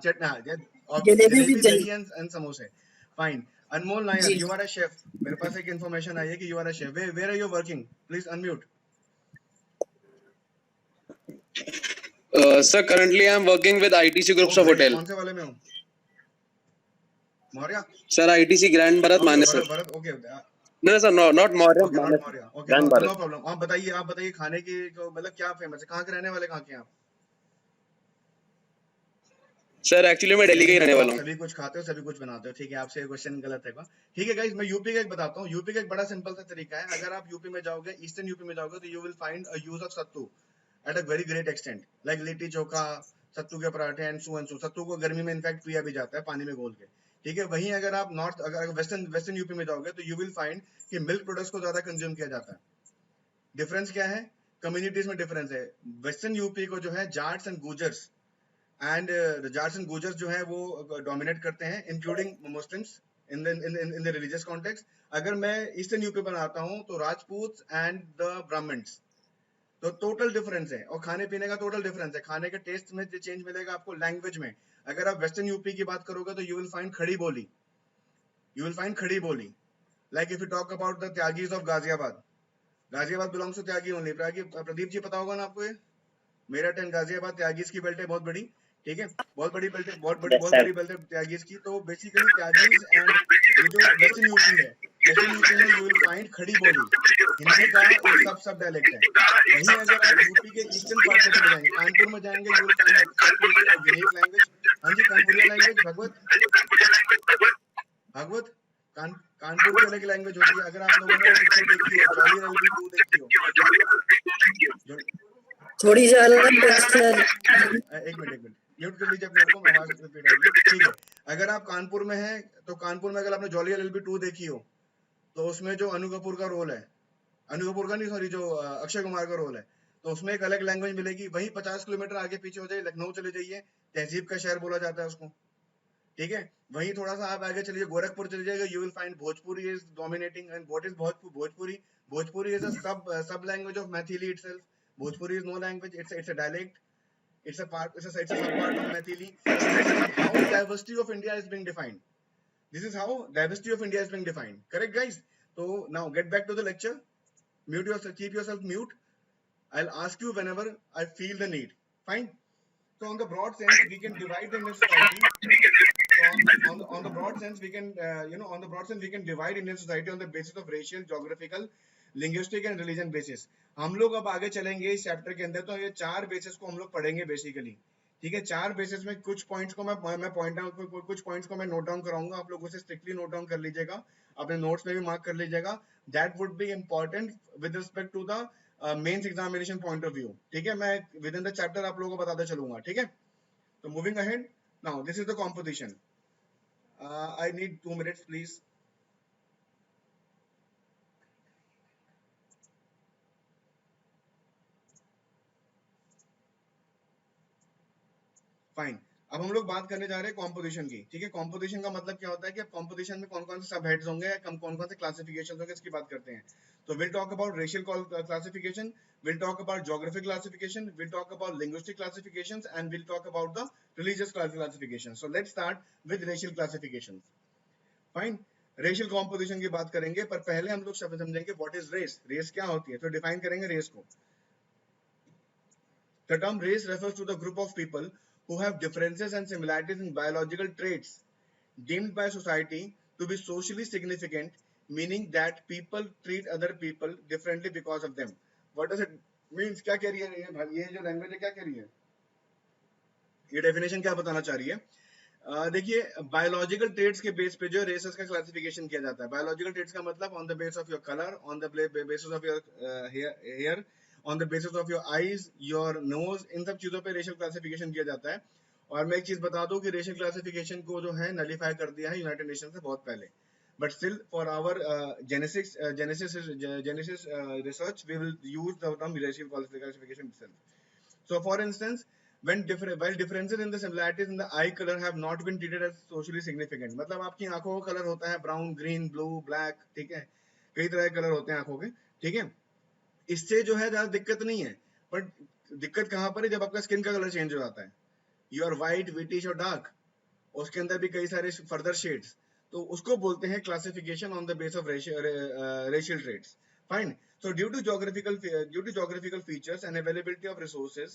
और जलेबी विद जलेबी, दही। दही एंड समोसे, fine. Anmol Nair, ji you are a chef, मेरे पास एक इन्फॉर्मेशन आई है कि you are a chef, where are you working? Please unmute. Sir, currently I'm working with ITC ओ Groups of ग्रेट, Hotel. कौन से वाले में हो? Maurya? Sir, ITC Grand Bharat okay, Manesar. Bharat, okay No, no, sir, no, not Maurya, okay, not Manesar. Maurya, okay, Grand no Bharat. Problem. आप बताइए खाने की मतलब क्या फेमस है, कहाँ के रहने वाले, कहाँ के हैं आप? Sir, actually मैं दिल्ली का ही दिल्ली, रहने तो आप वाला हूँ. सभी कुछ खाते हो, सभी कुछ बनाते हो, ठीक है, आपसे क्वेश्चन गलत है। ठीक है गाइस, मैं यूपी का एक बताता हूँ। यूपी का एक बड़ा सिंपल सा तरीका है, अगर आप यूपी में जाओगे, ईस्टर्न यूपी में जाओगे, तो you will find a use of sattu at a very great extent, like litti chokha, sattu के पराठे एंड सो। सत्तू को गर्मी में इनफैक्ट पिया भी जाता है पानी में घोल के, ठीक है। वहीं अगर आप अगर वेस्टर्न यूपी में जाओगे, तो यू विल फाइंड कि मिल्क प्रोडक्ट्स को ज्यादा कंज्यूम किया जाता है। डिफरेंस क्या है? कम्युनिटीज में डिफरेंस है। वेस्टर्न यूपी को जो है Jats and Gujjars, and Jats and Gujjars जो है वो डोमिनेट करते हैं, including Muslims in the religious context. अगर मैं ईस्टर्न यूपी पर आता हूँ तो राजपूत एंड द ब्राह्मण्स, तो टोटल डिफरेंस है, और खाने पीने का टोटल डिफरेंस है, खाने के टेस्ट में चेंज मिलेगा आपको, लैंग्वेज में। अगर आप वेस्टर्न यूपी की बात करोगे तो यू विल फाइंड खड़ी बोली, you will find khadi boli. Like if you talk about the Tyagis of Ghaziabad belongs to Tyagi only. Pradeep ji पता होगा ना आपको ये, मेरठ एंड गाजियाबाद त्यागीज की बेल्ट है बहुत बड़ी, ठीक है, बहुत बड़ी बेल्ट है, बहुत बड़ी बेल्ट है त्यागीज की। तो बेसिकली त्यागीज एंड ये जो वेस्टर्न यूपी है, वेस्टर्न यूपी में यू विल फाइंड खड़ी बोली, हिंदी का एक सब डायलेक्ट है। वहीं अगर आप यूपी के ईस्टर्न पार्ट में चले जाएंगे, कानपुर में जाएंगे, you will find unique language. हाँ जी, कानपुरिया लैंग्वेज, भागवत कानपुर की अलग लैंग्वेज होती है। अगर आप लोगों ने पिक्चर देखी हो, जॉली LB 2 देखी हो, थोड़ी सी अलग है सर। एक मिनट म्यूट कर लीजिए अपने आप को, आवाज रिपीट आ रही है, ठीक है। अगर आप कानपुर में हैं तो कानपुर में अगर आपने जॉली LB 2 देखी हो तो उसमें जो अनु कपूर का रोल है, अनु कपूर का नहीं सॉरी, जो अक्षय कुमार का रोल है, तो उसमें एक अलग लैंग्वेज मिलेगी। वहीं 50 किलोमीटर आगे पीछे हो जाइए, लखनऊ चले जाइए, तहजीब का शहर बोला जाता है उसको, ठीक है। वहीं थोड़ा सा आप आगे चलिए, गोरखपुर चले जाइएगा, you will find Bhojpuri is dominating. And what is Bhojpuri? Bhojpuri is a sub language of Maithili itself. Bhojpuri is no language, it's a dialect, it's a sub part of Maithili. How diversity of India is being defined. This is how diversity of India is being defined. Correct, guys? So now get back to the lecture. Mute yourself, keep yourself mute. I'll ask you whenever I feel the need. Fine. So on the broad sense, we can divide the Indian society. So on the broad sense, we can we can divide Indian society on the basis of racial, geographical, linguistic and religion basis. हम लोग अब आगे चलेंगे इस chapter के अंदर, तो ये 4 बेसिस को हम लोग पढ़ेंगे बेसिकली, ठीक है। 4 बेसिस में कुछ पॉइंट्स को मैं पॉइंट आउट, कुछ पॉइंट्स को मैं नोट डाउन कराऊंगा, आप लोग उसे स्ट्रिक्टली नोट डाउन कर लीजिएगा, अपने नोट्स में भी मार्क कर लीजिएगा। That would be important with respect to the mains examination point of view, ठीक है। मैं विद इन द चैप्टर आप लोगों को बताते चलूंगा, ठीक है। तो moving ahead, now this is the composition. I need 2 minutes, please. Fine. अब हम लोग बात करने जा रहे हैं कॉम्पोजिशन की, ठीक है। कॉम्पोजिशन का मतलब क्या होता है कि कॉम्पोजिशन में कौन कौन से सब हेड्स होंगे, कौन कौन से क्लासिफिकेशन होंगे, इसकी बात करते हैं। तो will talk about racial classification, will talk about geographic classification, will talk about linguistic classifications and will talk about the religious classification. So let's start with racial classification. Fine, racial composition की बात करेंगे, पर पहले हम लोग शब्द समझेंगे what is race, race क्या होती है। तो डिफाइन करेंगे रेस को। The term race refers to the group of people who have differences and similarities in biological traits deemed by society to be socially significant, meaning that people treat other people differently because of them. What does it means? क्या कह रही है ये जो language है, क्या कह रही है, ये डेफिनेशन क्या बताना चाह रही है? देखिए, बायोलॉजिकल ट्रेड्स के बेस पे जो रेसेस का क्लासिफिकेशन किया जाता है। बायोलॉजिकल ट्रेड्स का मतलब on the base of your colour, on the basis of your hair, on the basis of your eyes, your nose, इन सब चीजों पे रेशियल क्लासिफिकेशन किया जाता है। और मैं एक चीज बता दूं कि रेशियल क्लासिफिकेशन को जो है नलिफाई कर दिया है यूनाइटेड नेशन से बहुत पहले, but still for our genesis research we will use the term racial classification itself. So for instance, while differences in the similarities in the eye color have not been treated as socially significant, मतलब आपकी आंखों का colour होता है brown, green, blue, black, ठीक है, कई तरह के कलर होते हैं आंखों के, ठीक है। इससे जो है ज्यादा दिक्कत नहीं है, बट दिक्कत कहाँ पर है, जब आपका स्किन का कलर चेंज हो जाता है, यू आर व्हाइट, विटिश और डार्क, उसके अंदर भी कई सारे फर्दर शेड्स, तो उसको बोलते हैं classification on the base of racial traits. Fine, so due to geographical features and availability of resources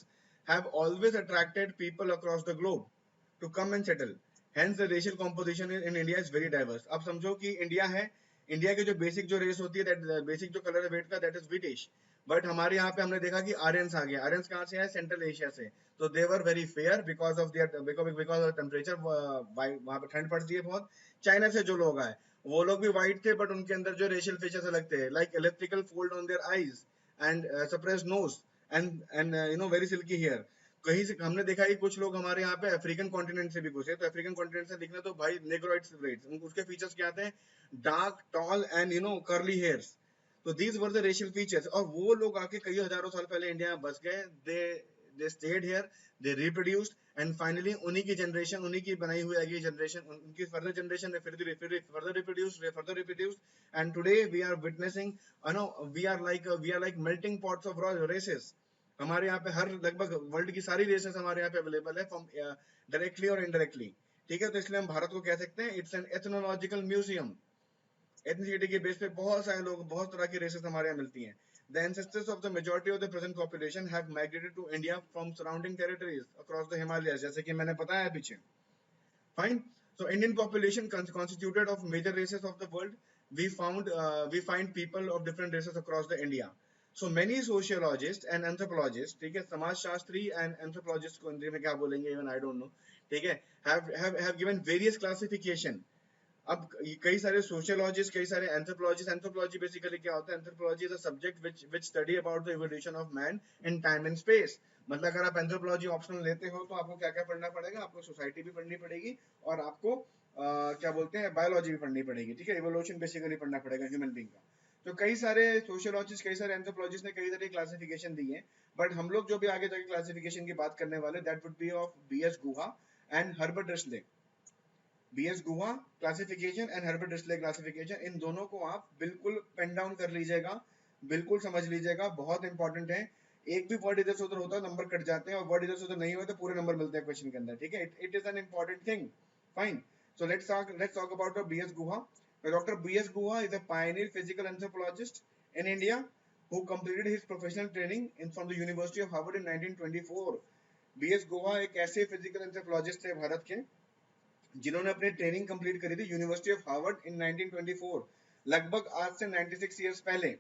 have always attracted people across the globe to come and settle. Hence the racial composition in India is very diverse. अब समझो कि India है, India की जो basic जो race होती है, that basic जो कलर है वेट का, that is British. बट हमारे यहाँ पे हमने देखा कि आर्यंस आ गए। आर्यंस कहाँ से आए? सेंट्रल एशिया से। तो they were very fair because of temperature, वहाँ पे ठंड पड़ती है बहुत। चाइना से जो लोग आए वो लोग भी व्हाइट थे, बट उनके अंदर जो रेशियल फीचर्स अलग थे, like electrical fold on their eyes and suppressed nose and very silky hair. कहीं से हमने देखा कि कुछ लोग हमारे यहाँ पे अफ्रीकन कॉन्टिनेंट से भी घुसे, तो अफ्रीकन कॉन्टिनेंट से दिखने तो भाई नेग्रोइड्स, उसके फीचर्स क्या आते हैं? Dark, tall and curly hairs. तो these were the racial features. और वो लोग आके कई हजारों साल पहले इंडिया में बस गए, they stayed here, they reproduced, and finally उन्हीं की generation, उन्हीं की बनाई हुई अगली generation, उनकी further generation ने further reproduced, and today we are witnessing, we are like melting pots of races. हमारे यहाँ पे हर लगभग वर्ल्ड की सारी रेसेस हमारे यहाँ पे अवेलेबल है, फ्रॉम डायरेक्टली और इनडायरेक्टली, ठीक है। तो इसलिए हम भारत को कह सकते हैं इट्स एन एथनोलॉजिकल म्यूजियम। एथनिसिटी के बेस पे बहुत सारे लोग, बहुत तरह की रेसेस हमारे यहाँ मिलती हैं। The ancestors of the majority of the present population have migrated to India from surrounding territories across the Himalayas, जैसे कि मैंने बताया पीछे। Fine. So Indian population constituted of major races of the world. We find people of different races across the India. So many sociologists and anthropologists, ठीक है, समाजशास्त्री and anthropologists को हिंदी में क्या बोलेंगे, even I don't know, ठीक है, have given various classification. अब कई सारे सोशियोलॉजिस्ट, कई सारे एंथ्रोपोलॉजी बेसिकली क्या होता है, anthropology is a subject which study about the evolution of man in time and space. मतलब अगर आप एंथ्रोपोलॉजी ऑप्शनल लेते हो तो आपको क्या क्या पढ़ना पड़ेगा, आपको सोसाइटी भी पढ़नी पड़ेगी और आपको क्या बोलते हैं, बायोलॉजी भी पढ़नी पड़ेगी, ठीक है, इवोल्यूशन बेसिकली पढ़ना पड़ेगा ह्यूमन बीइंग का। तो कई सारे सोशियोलॉजिस्ट, कई सारे एंथ्रोपोलॉजिस्ट ने कई सारी क्लासिफिकेशन दी है, बट हम लोग जो भी आगे जाके क्लासिफिकेशन की बात करने वाले, that would be of BS Guha and Herbert Risley. BS Guha classification and Herbert Risley classification, इन दोनों को आप बिल्कुल पेन डाउन कर लीजिएगा, बिल्कुल समझ लीजिएगा, बहुत इंपॉर्टेंट है। एक भी वर्ड इधर से उधर होता है नंबर कट जाते हैं, और वर्ड इधर से उधर नहीं होता तो पूरे नंबर मिलते हैं क्वेश्चन के अंदर, ठीक है। It is an important thing. Fine, so let's talk about BS Guha. Doctor BS Guha is a pioneer physical anthropologist in India who completed his professional training from the University of Harvard in 1924. BS गुहा एक ऐसे physical anthropologist थे भारत के जिन्होंने अपनी training complete करी थी university of Harvard इन 1924, लगभग आज से 96 इयर्स पहले,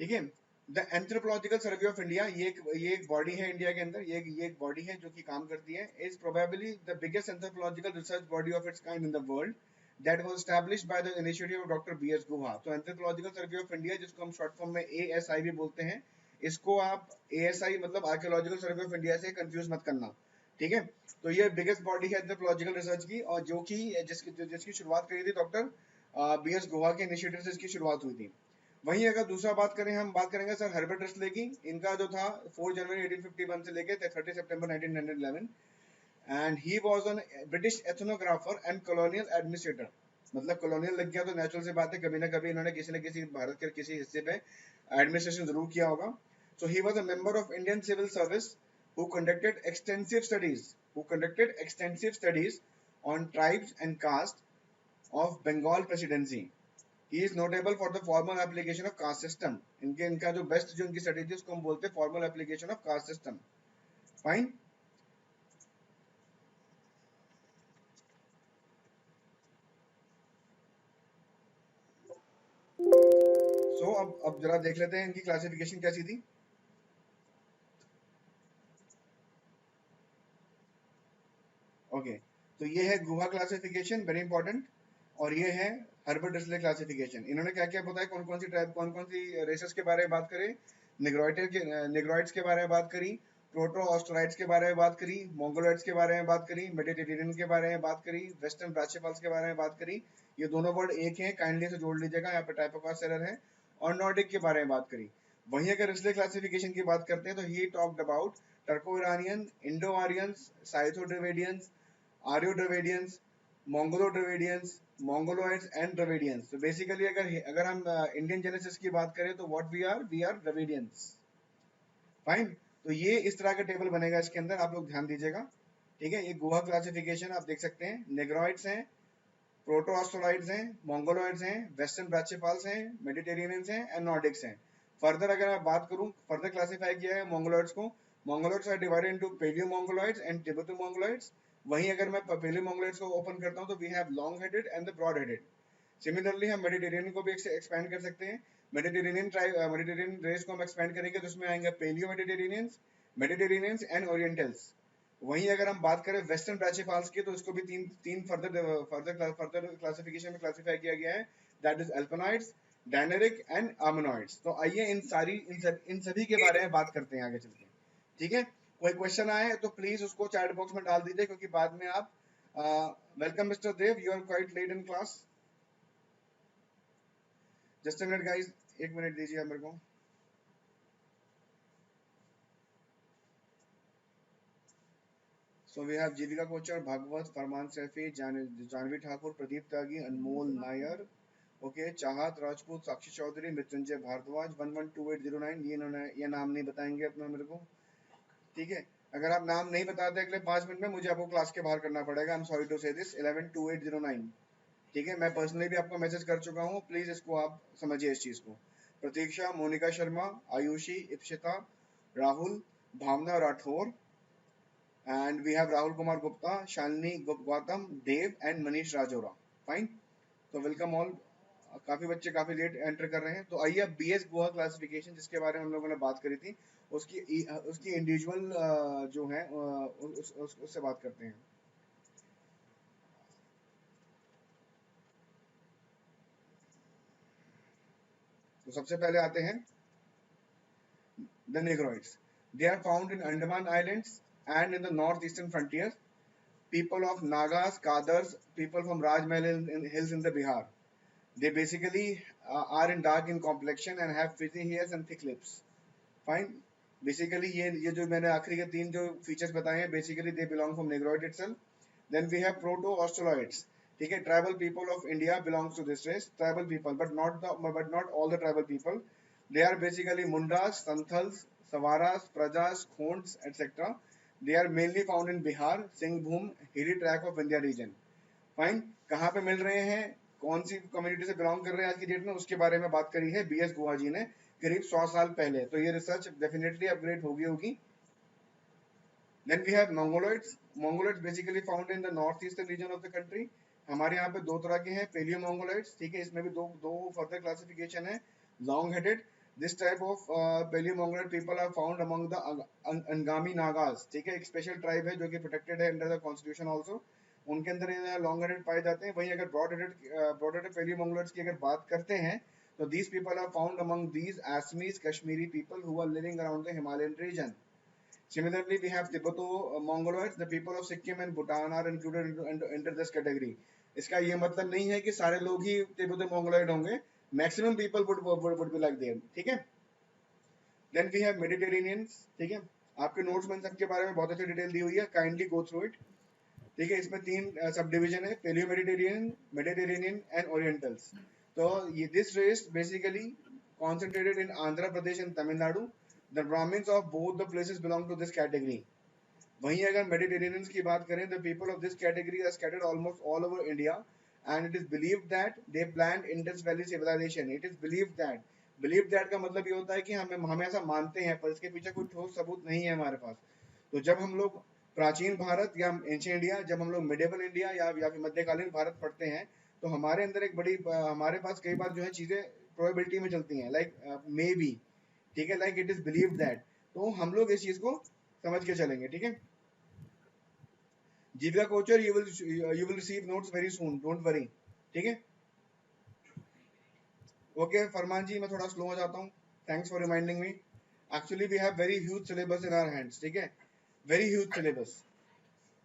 ठीक है। The anthropological survey of India, ये एक बॉडी है इंडिया के अंदर, ये एक बॉडी है जो कि काम करती है, is probably the biggest anthropological research body of its kind in the world, that was established by the initiative of doctor BS Guha. तो एंथ्रोपोलॉजिकल सर्वे ऑफ इंडिया, जिसको हम शॉर्ट फॉर्म में एएसआई भी बोलते हैं, इसको आप एएसआई मतलब आर्कियोलॉजिकल सर्वे ऑफ इंडिया से कंफ्यूज मत करना, ठीक है। तो ये बिगेस्ट बॉडी है एंथ्रोपोलॉजिकल रिसर्च की, और जो कि जिसकी शुरुआत करी थी डॉक्टर बीएस गुहा के इनिशिएटिव से इसकी शुरुआत हुई थी। वहीं अगर दूसरा बात करें, हम बात करेंगे सर हर्बर्ट रिस्ले की। इनका जो था 4 जनवरी 1851 से लेके 30 सितंबर 1911, and he was an British ethnographer and colonial administrator. मतलब कॉलोनियल लग गया तो नेचुरल सी बात है, कभी ना कभी इन्होंने किसी न किसी भारत के किसी हिस्से पे एडमिनिस्ट्रेशन जरूर किया होगा। So he was a member of Indian civil service who conducted extensive studies on tribes and caste of Bengal presidency. He is notable for the formal application of caste system. इनका जो best जो इनकी study थी उसको हम बोलते हैं formal application of caste system. Fine. So अब जरा देख लेते हैं इनकी क्लासिफिकेशन कैसी थी। ओके, तो ये है गुहा क्लासिफिकेशन, वेरी इंपॉर्टेंट, और ये है हर्बर्ट रिस्ले क्लासिफिकेशन। इन्होंने क्या क्या बताया, कौन कौन सी ट्राइब, कौन कौन सी रेसेस के बारे में बात करें, निग्रोइड्स के बारे में बात करी, प्रोटो ऑस्ट्रोलाइड्स के बारे में बात करी, मोंगोलॉइड्स के बारे में बात करी, मेडिटेरेनियन के बारे में बात करी, वेस्टर्न ब्राचियोफाल्स के बारे में बात करी। ये दोनों वर्ड एक हैं, काइंडली से जोड़ लीजिएगा, यहाँ पे टाइपोग्राफ एरर है। और नॉर्डिक के बारे में बात करी। वहीं अगर रिस्ले क्लासिफिकेशन की बात करते हैं तो he talked about Turko Iranian, Indo Aryans, Scytho Dravidians, Aryo Dravidians, Mongolo Dravidians, Mongoloids and Dravidians. तो बेसिकली अगर हम इंडियन जेनेसिस की बात करें तो व्हाट वी आर ड्रविडियंस। फाइन, तो ये इस तरह का टेबल बनेगा इसके अंदर, आप लोग ध्यान दीजिएगा, ठीक है। ये गुहा क्लासिफिकेशन आप देख सकते हैं, नेग्रॉइड्स हैं, प्रोटो ऑस्ट्रोलाइड्स हैं, मोंगोलॉइड्स हैं, वेस्टर्न ब्राचियोफाल्स हैं, मेडिटेरेनियंस हैं एंड नॉर्डिक्स हैं। फर्दर अगर मैं बात करूं, फर्दर क्लासिफाई किया है मोंगोलॉइड्स को। Mongoloids are divided into Palaeo Mongoloids and Tibeto Mongoloids. वहीं अगर मैं पेलियो मोंगोलॉइड्स को ओपन करता हूं तो we have long headed and the broad headed. Similarly हम मेडिटेरेनियन को भी एक्सपैंड कर सकते हैं। मेडिटेरेनियन रेस को हम एक्सपैंड करेंगे तो उसमें आएंगे पेलियो मेडिटेरेनियंस एंड ओरिएंटल्स। वहीं अगर हम बात करें वेस्टर्न ब्राचियोफाल्स की तो इसको भी तीन फर्दर क्लासिफिकेशन में क्लासिफाई किया गया है, दैट इज अल्पिनॉइड्स, डायनेरिक एंड आर्मनॉइड्स। तो आइए इन सभी के बारे में बात करते हैं आगे चल के, ठीक है। कोई क्वेश्चन आए तो प्लीज उसको चैट बॉक्स में डाल दीजिए, क्योंकि बाद में आप welcome mister Dev, you are quite late in class. Just a minute guys, 1 minute दीजिए मेरे को। So we have Jeevika Kochar, Bhagwat, Farman Saifi, Janvi Thakur, Pradeep Tyagi, Anmol Nair, okay, Chahat Rajput, साक्षी चौधरी, मृत्युंजय भारद्वाज, 112809, ये नाम नहीं बताएंगे अपना मेरे को, ठीक है। अगर आप नाम नहीं बताते अगले 5 मिनट में, मुझे आपको क्लास के बाहर करना पड़ेगा। आई एम सॉरी टू से दिस। 112809, ठीक है। मैं पर्सनली भी आपको मैसेज कर चुका हूँ, प्लीज इसको आप समझिए इस चीज को। प्रतीक्षा, मोनिका शर्मा, आयुषी, इप्सिता, राहुल, भावना Rathore, and we have Rahul Kumar Gupta, Shalini Gautam, Dev and Manish Rajora. Fine. So welcome all. काफी बच्चे काफी लेट एंटर कर रहे हैं। तो आइए अब बीएस गोवा क्लासिफिकेशन जिसके बारे में हम लोगों ने बात करी थी, उसकी इंडिविजुअल जो है उससे बात करते हैं। तो सबसे पहले आते हैं the Negroids. They are found in Andaman islands and in the northeastern frontier. People of Nagas, Kadars, people from Rajmahal hills in the Bihar. They basically are in dark in complexion and have frizzy hairs and thick lips. Fine. Basically ये जो मैंने आखिरी के 3 जो features बताए हैं, basically they belong from Negroid itself. Then we have Proto-Australoids. ठीक है, tribal people of India belongs to this race. Tribal people, but not all the tribal people. They are basically Mundas, Santhals, Savaras, Prajas, Khonds, etc. They are mainly found in Bihar, Singhbhum, hilly tract of Vindhya region. Fine. कहाँ पे मिल रहे हैं, कौन सी community से belong कर रहे हैं आज की डेट में, उसके बारे में बात करी है बीएस गोवा जी ने करीब 100 साल पहले। तो ये रिसर्च डेफिनेटली अपग्रेड होगी। Then we have Mongoloids. Mongoloids basically found in the northeastern region of the country. हमारे यहाँ पे 2 तरह के हैं, Paleo Mongoloids, ठीक है। इसमें भी दो फर्दर क्लासिफिकेशन है। Long headed. This type of Paleo Mongoloid people are found among the Angami Nagas, ठीक है। एक स्पेशल ट्राइब है जो कि प्रोटेक्टेड है अंडर द कॉन्स्टिट्यूशन ऑल्सो। उनके अंदर ये लॉन्ग हेडेड पाए जाते हैं। वहीं अगर ब्रॉड हेडेड Paleo Mongoloids की अगर बात करते हैं तो these people are found among these Assamese Kashmiri people who are living around the Himalayan region. Similarly, we have Tibeto-Mongoloids. The people of Sikkim and Bhutan are included into this category. इसका ये मतलब नहीं है कि सारे लोग ही Tibeto-Mongoloid होंगे। Maximum people would be like them, ठीक है। Then we have Mediterraneans, ठीक है। आपके नोट्स में सबके बारे में बहुत अच्छी डिटेल दी हुई है, काइंडली गो थ्रू इट, ठीक है। इसमें 3 सब डिवीजन है, paleo Mediterranean, Mediterranean and orientals. तो ये this race basically concentrated in Andhra Pradesh and Tamil Nadu. The Brahmins of both the places belong to this category. वहीं अगर Mediterraneans की बात करें, the people of this category are scattered almost all over India, and it is believed that they planned Indus Valley civilization. It is believed that का मतलब ये होता है कि हम ऐसा मानते हैं, पर इसके पीछे कोई ठोस सबूत नहीं है हमारे पास। तो जब हम लोग प्राचीन भारत या एंशिएंट इंडिया, जब हम लोग मिडिवल इंडिया या फिर मध्यकालीन भारत पढ़ते हैं, तो हमारे अंदर एक बड़ी हमारे पास कई बार जो है चीजें प्रोबेबिलिटी में चलती हैं, लाइक मे बी, ठीक है, like it is believed that. तो हम लोग इस चीज को समझ के चलेंगे, ठीक है। जीविका Kochhar, you will receive notes very soon, don't worry, ठीक है। ओके फरमान जी, मैं थोड़ा स्लो हो जाता हूँ, thanks for reminding me. Actually we have very huge syllabus in our hands, ठीक है, very huge syllabus.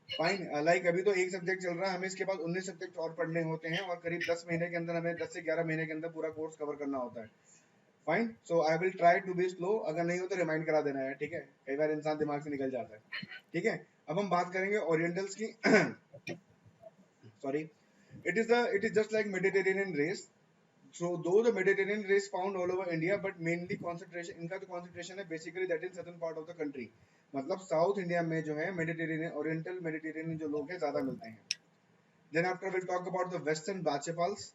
Fine, like अभी तो एक सब्जेक्ट चल रहा है, हमें इसके बाद 19 सब्जेक्ट और पढ़ने होते हैं, और करीब 10 महीने के अंदर हमें 10 से 11 महीने के अंदर पूरा कोर्स कवर करना होता है। Fine, so I will try to be slow, अगर नहीं हो तो रिमाइंड करा देना है, ठीक है। कई बार इंसान दिमाग से निकल जाता है, ठीक है। अब हम बात करेंगे ओरिएंटल्स की। Sorry, it is just like Mediterranean race. So though the Mediterranean race found all over India, but mainly concentration, इनका जो concentration है basically that in southern part of the country, मतलब साउथ इंडिया में जो है Mediterranean, oriental Mediterranean जो लोग हैं ज्यादा मिलते हैं। Then after we'll talk about the western Bachepals.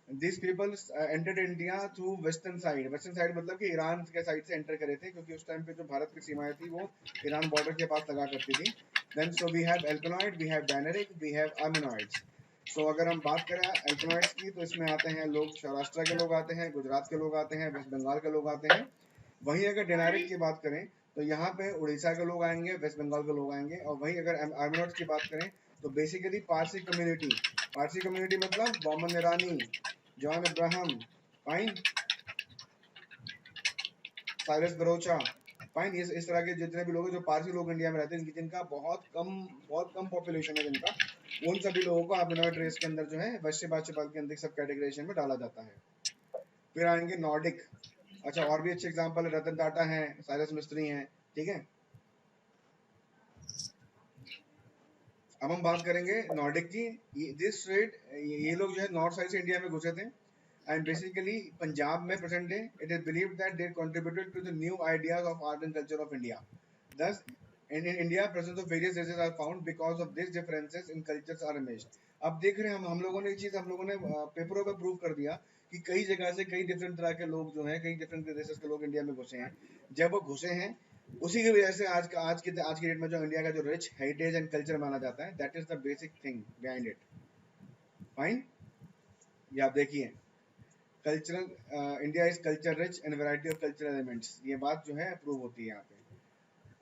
These people entered India through western side. Western side मतलब कि ईरान के साइड से एंटर करे थे, क्योंकि उस टाइम पे जो भारत की सीमाएं थी वो ईरान बॉर्डर के पास लगा करती थी। Then so we have Alpinoid, we have Danaric, we have Armenoids. So अगर हम बात करें Alpinoids की, तो इसमें आते हैं लोग, सौराष्ट्र के लोग आते हैं, गुजरात के लोग आते हैं, वेस्ट बंगाल के लोग आते हैं। वहीं अगर डेनारिक की बात करें तो यहाँ पे उड़ीसा के लोग आएंगे, वेस्ट बंगाल के लोग आएंगे। और वहीं अगर आर्मिनोइड्स की बात करें तो बेसिकली पारसी कम्युनिटी मतलब बॉमन ईरानी, जॉन अब्राहम, फाइन, साइरस बरोचा, फाइन, इस तरह के जितने भी लोग हैं जो पारसी लोग इंडिया में रहते हैं, जिनका बहुत कम पॉपुलेशन है जिनका, उन सभी लोगों को आर्मिनोइड रेस के अंदर जो है वैश्य बाचेपाल के अंदर सब कैटेगराइजेशन में डाला जाता है। फिर आएंगे नॉर्डिक। अच्छा, और भी अच्छे एग्जांपल है, रतन टाटा हैं, साइरस मिस्त्री हैं, ठीक है। अब हम बात करेंगे नॉर्डिक की। दिस स्टेट, ये लोग जो है नॉर्थ साइड से इंडिया में घुसे थे एंड बेसिकली पंजाब में present day it is believed that they contributed to the new ideas of art and culture of India. Thus, in India, presence of various races are found because of these differences in cultures are imaged. अब देख रहे हैं हम लोगों ने ये चीज हम लोगों ने पेपरों पे प्रूव कर दिया कि कई जगह से कई डिफरेंट तरह के लोग जो हैं, कई डिफरेंट रेसेस के लोग इंडिया में घुसे हैं। जब वो घुसे हैं उसी की वजह से आज की डेट में जो इंडिया का जो रिच हेरिटेज एंड कल्चर माना जाता है, that is the basic thing behind it. Fine, ये आप देखिए, cultural India is culture rich and variety of cultural elements, ये बात जो है प्रूव होती है यहाँ पे।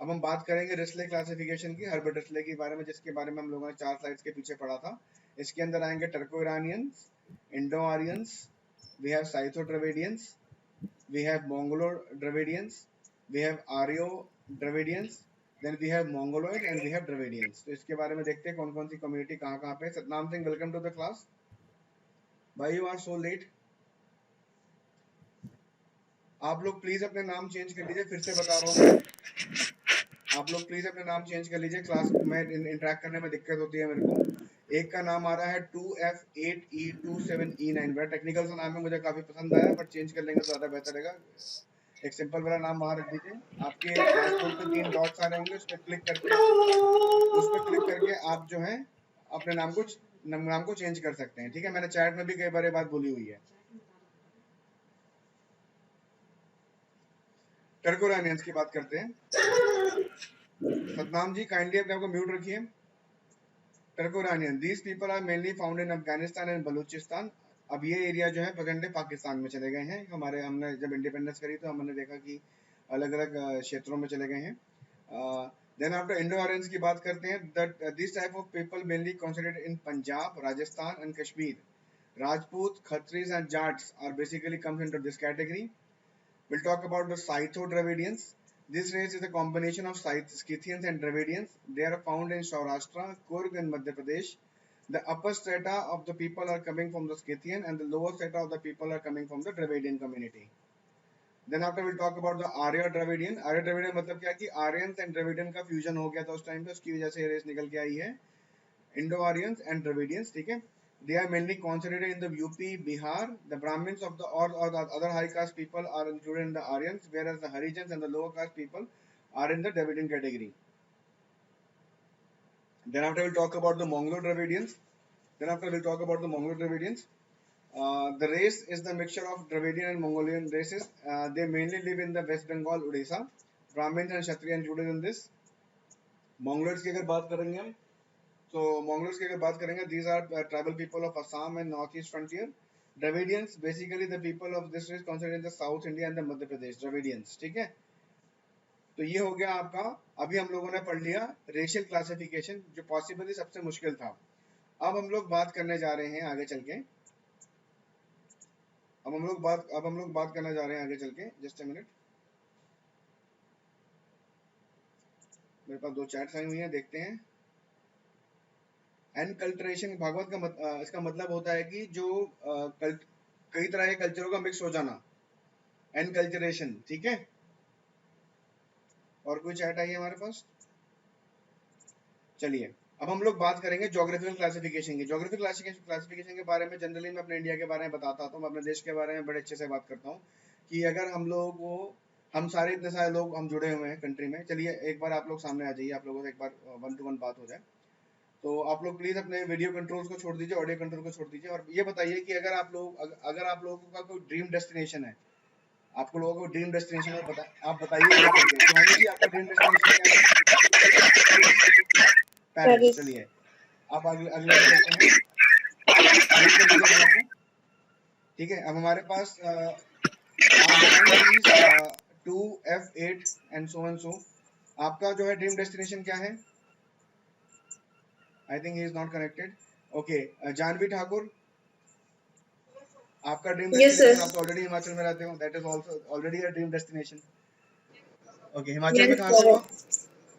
अब हम बात करेंगे रिस्ले क्लासिफिकेशन की, हर्बर्ट रिस्ले के बारे में, जिसके बारे में हम लोगों ने 4 स्लाइड्स के पीछे पढ़ा था। इसके अंदर आएंगे Turko Iranians, Indo Aryans, we have Scytho Dravidians, we have Mongolo Dravidians, we have Aryo Dravidians, then we have Mongoloid and we have Dravidians. तो इसके बारे में देखते हैं कौन कौन सी कम्युनिटी कहाँ पे। Satnam Singh, welcome to the class. Why you are so late? आप लोग प्लीज अपने नाम चेंज कर लीजिए, फिर से बता रहा हूँ, आप लोग प्लीज अपने नाम चेंज कर लीजिए, क्लास में इंटरेक्ट करने में दिक्कत होती है मेरे को। एक का नाम आ रहा है 2F8E27E9, बड़ा टेक्निकल सा नाम है, मुझे काफी पसंद आया, बट चेंज कर लेंगे तो ज्यादा बेहतर रहेगा। एक सिंपल वाला नाम वहां रख दीजिए। आपके डैशबोर्ड पे 3 डॉट्स आ रहे होंगे, उस पर क्लिक करके आप जो है अपने नाम को चेंज कर सकते हैं। ठीक है, मैंने चैट में भी कई बार ये बात बोली हुई है। टर्को इरानियंस की बात करते हैं। सतनाम जी, काइंडली अपने आप को म्यूट रखिए। Turko Iranian, these people are mainly found in Afghanistan and Baluchistan. अब ये एरिया जो है प्रेजेंट डे पाकिस्तान में चले गए हैं। हमने जब इंडिपेंडेंस करी तो हमने देखा कि अलग अलग क्षेत्रों में चले गए हैं। देन आफ्टर इंडो आरियंस की बात करते हैं, that this type of people mainly considered in Punjab, Rajasthan and Kashmir. Rajput, Khatris and Jats are basically comes into this category. We'll talk about the Scytho-Dravidians. This race is a combination of Scythians and Dravidians. They are found in Saurashtra, Kurg and Madhya Pradesh. The upper strata of the people are coming from the Scythian and the lower strata of the people are coming from the Dravidian community. Then after we'll talk about the Arya Dravidian. Arya Dravidian मतलब क्या कि Aryans and Dravidian का fusion हो गया था उस time पे, उसकी वजह से ये रेस निकल के आई है। Indo-Aryans and Dravidians, ठीक है। They are mainly concentrated in the UP, Bihar. The Brahmins of the or the other high caste people are included in the Aryans, whereas the Harijans and the lower caste people are in the Dravidian category. Then after we'll talk about the Mongolo-Dravidians. The race is the mixture of Dravidian and Mongolian races. They mainly live in the West Bengal, Odisha. Brahmins and Kshatriya included in this. Mongoloids की अगर बात करेंगे हम, तो Mongols की अगर बात करेंगे, these are tribal people of Assam and northeast frontier. Dravidians, basically the people of this race considered in the South India and the Madhya Pradesh. Dravidians, ठीक है। तो ये हो गया आपका। अभी हम लोगों ने पढ़ लिया रेशियल क्लासिफिकेशन, जो पॉसिबली सबसे मुश्किल था। अब हम लोग बात करने जा रहे हैं आगे चल के। जस्ट अ मिनट, मेरे पास 2 चैट्स आई हुई हैं, देखते हैं। एनकल्ट्रेशन, भागवत का इसका मतलब होता है कि जो कई तरह के कल्चरों का मिक्स हो जाना, एनकल्चरेशन, ठीक है। और कोई चैट आई है हमारे पास? चलिए, अब हम लोग बात करेंगे ज्योग्राफिकल क्लासिफिकेशन की। ज्योग्राफिकल क्लासिफिकेशन के बारे में जनरली मैं अपने इंडिया के बारे में बताता हूँ, मैं अपने देश के बारे में बड़े अच्छे से बात करता हूँ कि अगर हम सारे इतने सारे लोग हम जुड़े हुए हैं कंट्री में। चलिए एक बार आप लोग सामने आ जाइए, आप लोगों से एक बार 1-to-1 बात हो जाए। तो आप लोग प्लीज अपने वीडियो कंट्रोल्स को छोड़ दीजिए, ऑडियो कंट्रोल को छोड़ दीजिए, और ये बताइए कि अगर आप लोगों का कोई ड्रीम डेस्टिनेशन है, आप लोगों को ड्रीम डेस्टिनेशन है, आप बताइए आपका ड्रीम डेस्टिनेशन क्या है? पेरिस। चलिए आप अगले ठीक है। अब हमारे पास 2F8 and so आपका जो है ड्रीम डेस्टिनेशन क्या है? I think he is not connected. Okay, Janvi Thakur, आपका ड्रीम डेस्टिनेशन, आप तो ऑलरेडी हिमाचल में रहते हो, that is also already a dream destination. Okay, Himachal में कहाँ से हो?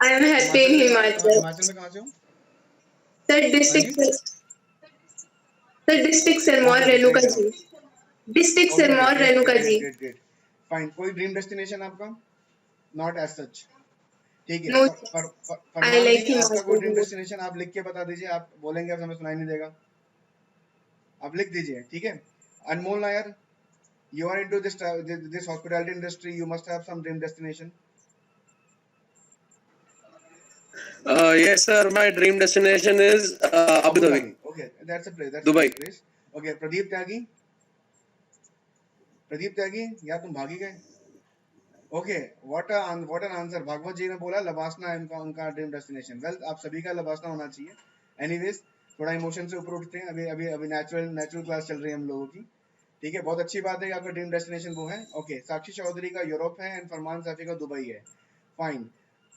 I am happy in Himachal. Himachal में कहाँ से हो? Sir, district Sirmaur, Renuka ji. District Sirmaur, Renuka ji. Great. Fine. कोई ड्रीम डेस्टिनेशन आपका? Not as such. ठीक है। No, I फरमान like जी, आपका कोई ड्रीम Himachal. डेस्टिनेशन आप लिख के बता दीजिए, आप बोलेंगे अब हमें सुनाई नहीं देगा, आप लिख दीजिए, ठीक है। अनमोल Nair, you are into this hospitality industry, you must have some dream destination. Yes, sir. My dream destination is Abu Dhabi. Okay, that's a place, Dubai. place. Okay, Pradeep त्यागी, या तुम भागी गए? Okay, what an answer. Bhagwat ji ने बोला लबासना उनका dream destination. Well, आप सभी का लबासना होना चाहिए। एनीवेज, थोड़ा इमोशन से ऊपर उठते हैं, अभी नेचुरल क्लास चल रही है हम लोगों की, ठीक है। बहुत अच्छी बात है कि आपका ड्रीम डेस्टिनेशन वो है। ओके, साक्षी चौधरी का यूरोप है एंड फरमान सैफी का दुबई है। फाइन।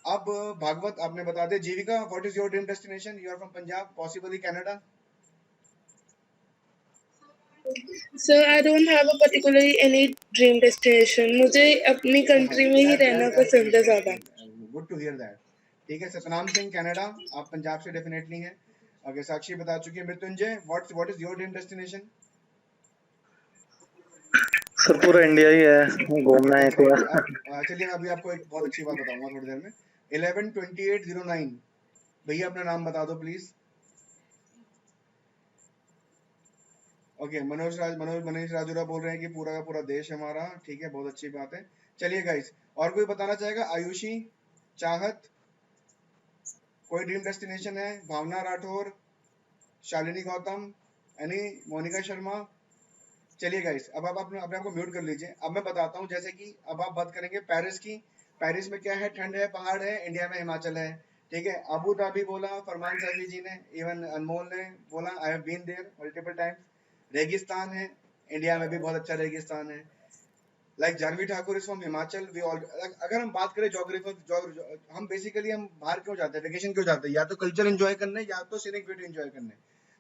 अब भागवत आपने बता दिया। Jeevika, what is your dream destination? You are from Punjab, possibly Canada. Sir, I don't have a particularly any dream destination. मुझे अपनी कंट्री में ही रहना पसंद है ज़्यादा। Good to hear that. ठीक है, सतनाम सिंह कनाडा, आप पंजाब से डेफिनेटली हैं। ओके, साक्षी बता चुकी है। Mrityunjay, what is your dream destination? Sir पूरा इंडिया ही है, घूमना है पूरा। चलिए, मैं अभी आपको एक बहुत अच्छी बात बताऊंगा थोड़ी देर में। 112809, भैया अपना नाम बता दो प्लीज। ओके, मनीष राजूरा बोल रहे हैं कि पूरा का पूरा देश हमारा, ठीक है, बहुत अच्छी बात है। चलिए गाइस, और कोई बताना चाहेगा? आयुषी, चाहत, कोई ड्रीम डेस्टिनेशन है? भावना राठौर, शालिनी गौतम, एनी, मोनिका शर्मा। चलिए गाइस, अब आप अपने आप को म्यूट कर लीजिए। अब मैं बताता हूँ, जैसे कि अब आप बात करेंगे पेरिस की। पेरिस में क्या है? ठंड है, पहाड़ है। इंडिया में हिमाचल है, ठीक है। अबू धाबी बोला फरमान सैफी जी ने, इवन अनमोल ने बोला I have been there multiple times. रेगिस्तान है, इंडिया में भी बहुत अच्छा रेगिस्तान है। Like Janvi Thakur is from Himachal. अगर हम बात करें जोग्राफी, हम बेसिकली हम बाहर क्यों जाते हैं, वेकेशन क्यों जाते हैं? या तो कल्चर एंजॉय करने, या तो सीनिक ब्यूटी एंजॉय करने।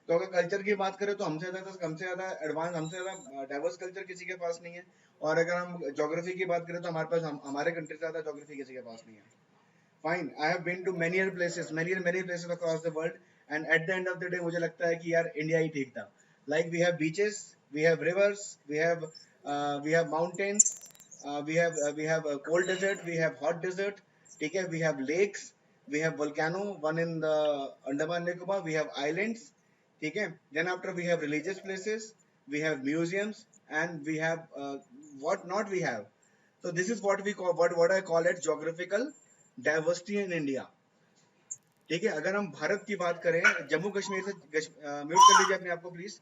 तो अगर कल्चर की बात करें तो हमसे ज्यादा एडवांस, हमसे ज्यादा डाइवर्स कल्चर किसी के पास नहीं है। और अगर हम ज्योग्राफी की बात करें तो हमारे पास हमारे कंट्री से ज्यादा ज्योग्राफी किसी के पास नहीं है। Fine, I have been to many places across the world, and at the end of the day मुझे लगता है कि यार इंडिया ही ठीक था। Like we have beaches, we have rivers, we have mountains, we have a cold desert, we have hot desert, ठीक है, we have lakes, we have volcano, one in the Andaman Nicobar, we have islands, ठीक है। Then after we have religious places, we have museums, and we have what not we have. So this is what we call, what I call it geographical diversity in India, ठीक है। अगर हम भारत की बात करें, जम्मू कश्मीर से म्यूट कर लीजिए अपने आप को प्लीज।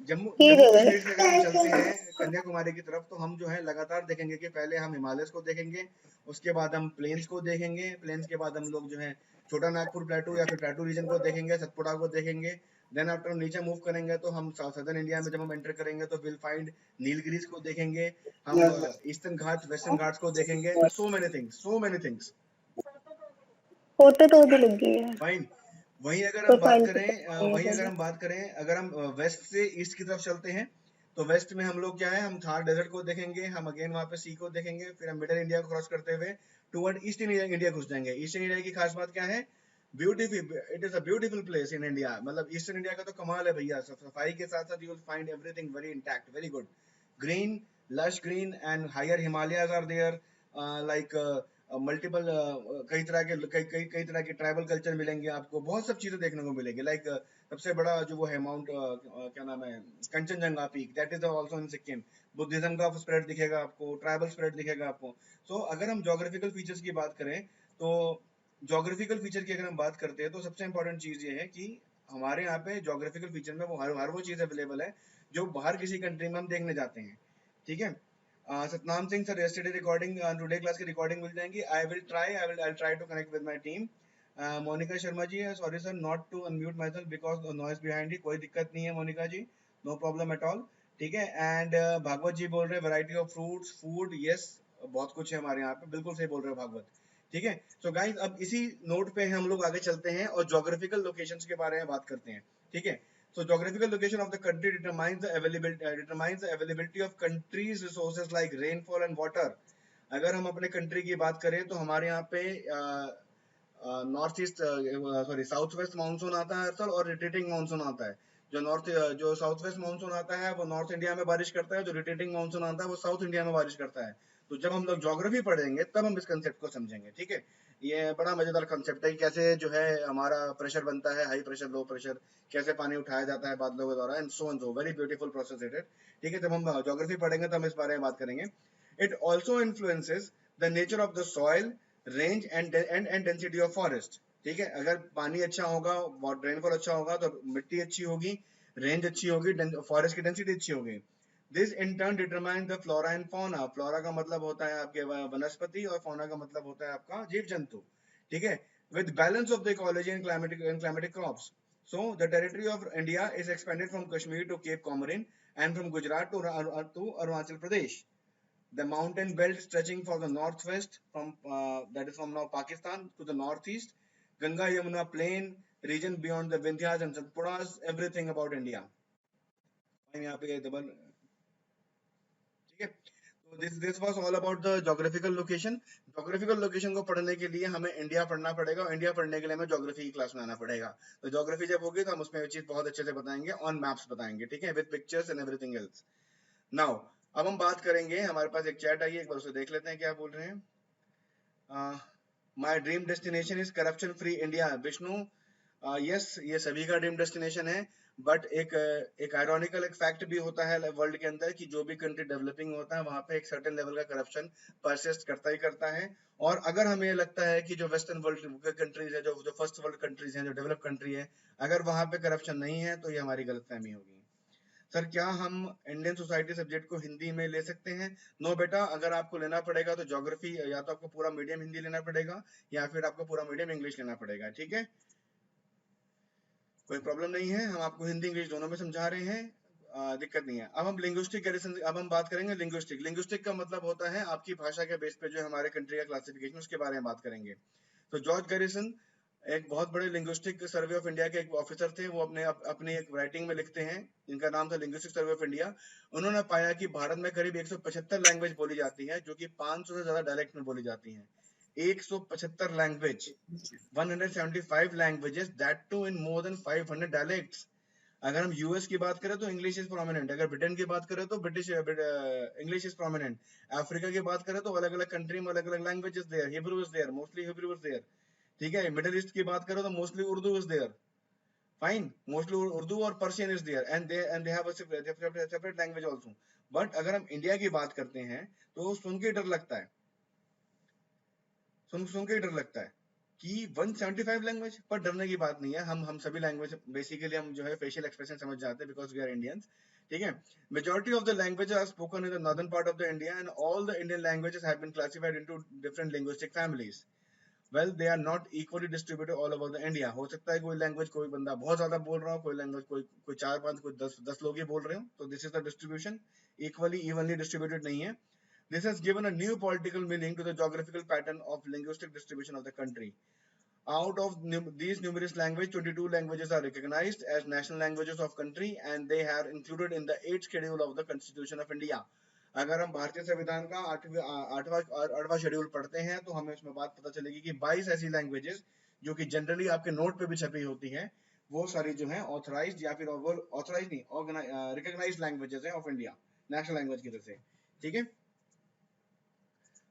जम्मू कश्मीर से अगर हम चलते हैं कन्याकुमारी की तरफ, तो हम जो है लगातार देखेंगे कि पहले हम हिमालयस को देखेंगे, उसके बाद हम प्लेन्स को देखेंगे, प्लेन्स के बाद हम लोग जो है छोटा नागपुर प्लेटू या फिर प्लेटू रीजन को देखेंगे, सतपुड़ा को देखेंगे। देन आफ्टर हम नीचे मूव करेंगे तो हम सदर्न इंडिया में जब हम एंटर करेंगे तो विल फाइंड नीलगिरीज को देखेंगे, हम ईस्टर्न घाट, वेस्टर्न घाट्स को देखेंगे। सो मेनी थिंग्स फोटो तो भी लग गई है। फाइन। वहीं अगर हम बात करें, अगर हम वेस्ट से ईस्ट की तरफ चलते हैं तो वेस्ट में हम लोग क्या है, हम थार डेजर्ट को देखेंगे, हम अगेन वहां पे सी को देखेंगे, फिर हम मिडिल इंडिया को क्रॉस करते हुए टुवर्ड ईस्टर्न इंडिया घुस जाएंगे। ईस्टर्न इंडिया की खास बात क्या है? Beautiful, it is a beautiful place in India. मतलब ईस्टर्न इंडिया का तो कमाल है भैया, सफाई के साथ साथ you will find everything very intact, very good, green, lush green, and higher Himalayas are there, like multiple कई तरह के ट्राइबल कल्चर मिलेंगे आपको, बहुत सब चीजें देखने को मिलेंगी। लाइक सबसे बड़ा जो वो है माउंट क्या नाम है, Kanchenjunga peak, that is also in Sikkim. Buddhism का स्प्रेड दिखेगा आपको, ट्राइबल स्प्रेड दिखेगा आपको। सो अगर हम ज्योग्राफिकल फीचर्स की बात करें तो ज्योग्राफिकल फीचर की अगर हम बात करते हैं तो सबसे इंपॉर्टेंट चीज ये है कि हमारे यहाँ पे ज्योग्राफिकल फीचर में वो हर वो चीज अवेलेबल है जो बाहर किसी कंट्री में हम देखने जाते हैं, ठीक है। Satnam Singh sir, yesterday recording, today class की रिकॉर्डिंग मिल जाएंगी। I'll try to connect with my team. Monica Sharma ji, sorry sir not to unmute my self because noise behind. कोई दिक्कत नहीं है Monica ji, no problem at all, ठीक है। एंड भागवत जी बोल रहे हैं variety of fruits, food, yes बहुत कुछ है हमारे यहाँ पे, बिल्कुल सही बोल रहे हैं भागवत, ठीक है। सो गाइस, अब इसी नोट पे हम लोग आगे चलते हैं और ज्योग्राफिकल लोकेशंस के बारे में बात करते हैं, ठीक है। So geographical location of the country determines the availability of country's resources like rainfall and water. अगर हम अपने कंट्री की बात करें तो हमारे यहाँ पे north east south west monsoon आता है हर साल, और रिटेटिंग मानसून आता है। जो साउथ वेस्ट मानसून आता है वो नॉर्थ इंडिया में बारिश करता है, जो रिटेटिंग मानसून आता है वो साउथ इंडिया में बारिश करता है। तो जब हम लोग ज्योग्राफी पढ़ेंगे तब हम इस कंसेप्ट को समझेंगे, ठीक है। ये बड़ा मजेदार कंसेप्ट है कि कैसे जो है हमारा प्रेशर बनता है, हाई प्रेशर लो प्रेशर, कैसे पानी उठाया जाता है बादलों के द्वारा, and so on, so very beautiful process it है, ठीक है। जब हम ज्योग्राफी पढ़ेंगे तो हम इस बारे में बात करेंगे। It also influences the nature of the soil, range and density of forest, ठीक है। अगर पानी अच्छा होगा, रेनफॉल अच्छा होगा तो मिट्टी अच्छी होगी, रेंज अच्छी होगी, फॉरेस्ट की डेंसिटी अच्छी होगी। This in turn determine the flora and fauna. Flora का मतलब होता है आपके वनस्पति और फौना का मतलब होता है आपका जीव जंतु, ठीक है। With balance of the ecology and climatic crops. So the territory of India is expanded from Kashmir to Cape Comorin and from Gujarat to Arunachal Pradesh. The mountain belt stretching from the northwest, that is from now Pakistan, to the northeast, Ganga Yamuna plain, region beyond the Vindhyas and Satpuras, everything about India. यहाँ पे double, ठीक है। तो this was all about the geographical location. Geographical location को पढ़ने के लिए हमें इंडिया पढ़ना पड़ेगा, और इंडिया पढ़ने के लिए हमें ज्योग्राफी की क्लास में आना पड़ेगा। तो ज्योग्राफी जब होगी तो हम उसमें चीज बहुत अच्छे से बताएंगे, ऑन मैप्स बताएंगे, ठीक है, with pictures and everything else. Now अब हम बात करेंगे, हमारे पास एक चैट आई है, एक बार उसे देख लेते हैं क्या बोल रहे हैं। My dream destination is corruption free India. Vishnu, yes, ये सभी का ड्रीम डेस्टिनेशन है, बट एक आयरॉनिकल एक फैक्ट भी होता है वर्ल्ड के अंदर कि जो भी कंट्री डेवलपिंग होता है वहां पे एक सर्टेन लेवल का करप्शन परसिस्ट करता ही करता है। और अगर हमें लगता है कि जो वेस्टर्न वर्ल्ड कंट्रीज है, जो फर्स्ट वर्ल्ड कंट्रीज हैं, जो डेवलप कंट्री है, अगर वहां पे करप्शन नहीं है तो ये हमारी गलतफहमी होगी। सर क्या हम इंडियन सोसाइटी सब्जेक्ट को हिंदी में ले सकते हैं? नो बेटा, अगर आपको लेना पड़ेगा तो ज्योग्राफी या तो आपको पूरा मीडियम हिंदी लेना पड़ेगा या फिर आपको पूरा मीडियम इंग्लिश लेना पड़ेगा, ठीक है। कोई प्रॉब्लम नहीं है, हम आपको हिंदी इंग्लिश दोनों में समझा रहे हैं, दिक्कत नहीं है। अब हम लिंग्विस्टिक गैरिसन, अब हम बात करेंगे लिंग्विस्टिक। लिंग्विस्टिक का मतलब होता है आपकी भाषा के बेस पे जो हमारे कंट्री का क्लासिफिकेशन, उसके बारे में बात करेंगे। तो जॉर्ज गैरिसन एक बहुत बड़े लिंग्विस्टिक सर्वे ऑफ इंडिया के एक ऑफिसर थे, वो अपनी एक राइटिंग में लिखते हैं, इनका नाम था लिंग्विस्टिक सर्वे ऑफ इंडिया। उन्होंने पाया कि भारत में करीब 175 लैंग्वेज बोली जाती है, जो कि 500 से ज्यादा डायलेक्ट में बोली जाती हैं। 175 language, 175 languages, that too in more than 500 dialects. अगर हम यूएस की बात करें तो इंग्लिश इज प्रोमिनेंट, अगर ब्रिटेन की बात करें तो British English is prominent, Africa की बात करें तो अलग अलग कंट्री में अलग अलग languages there, Hebrew is there, mostly Hebrew is there, ठीक है। मिडिल ईस्ट की बात करें तो mostly Urdu is there, fine, mostly Urdu और Persian is there, and they have a separate language also. But अगर हम इंडिया की बात करते हैं तो सुन के डर लगता है, सुन के डर लगता है कि 175 लैंग्वेज, पर डरने की बात नहीं है। हम सभी लैंग्वेज बेसिकली हम जो है फेशियल एक्सप्रेशन समझ जाते हैं, बिकॉज वी आर इंडियंस, ठीक है। Majority of the languages are spoken in the northern part of the India, and all the Indian languages have been classified into different linguistic families. Well, they are not equally distributed all over the India. हो सकता है कोई language कोई बंदा बहुत ज्यादा बोल रहा हो, कोई लैंग्वेज कोई 4-5, कोई 10 लोग ही बोल रहे हो, तो this is the distribution, evenly distributed नहीं है। This has given a new political meaning to the geographical pattern of linguistic distribution of the country. Out of these numerous languages, 22 languages are recognized as national languages of country, and they are included in the 8th schedule of the Constitution of India. अगर हम भारतीय संविधान का 8वां schedule पढ़ते हैं तो हमें उसमें बात पता चलेगी कि 22 ऐसी लैंग्वेजेस जो कि जनरली आपके नोट पे भी छपी होती है, वो सारी जो है ऑथराइज्ड या फिर ऑथराइज्ड नहीं, रिकॉग्नाइज्ड लैंग्वेजेस है ऑफ इंडिया, नेशनल लैंग्वेज की तरफ से, ठीक है।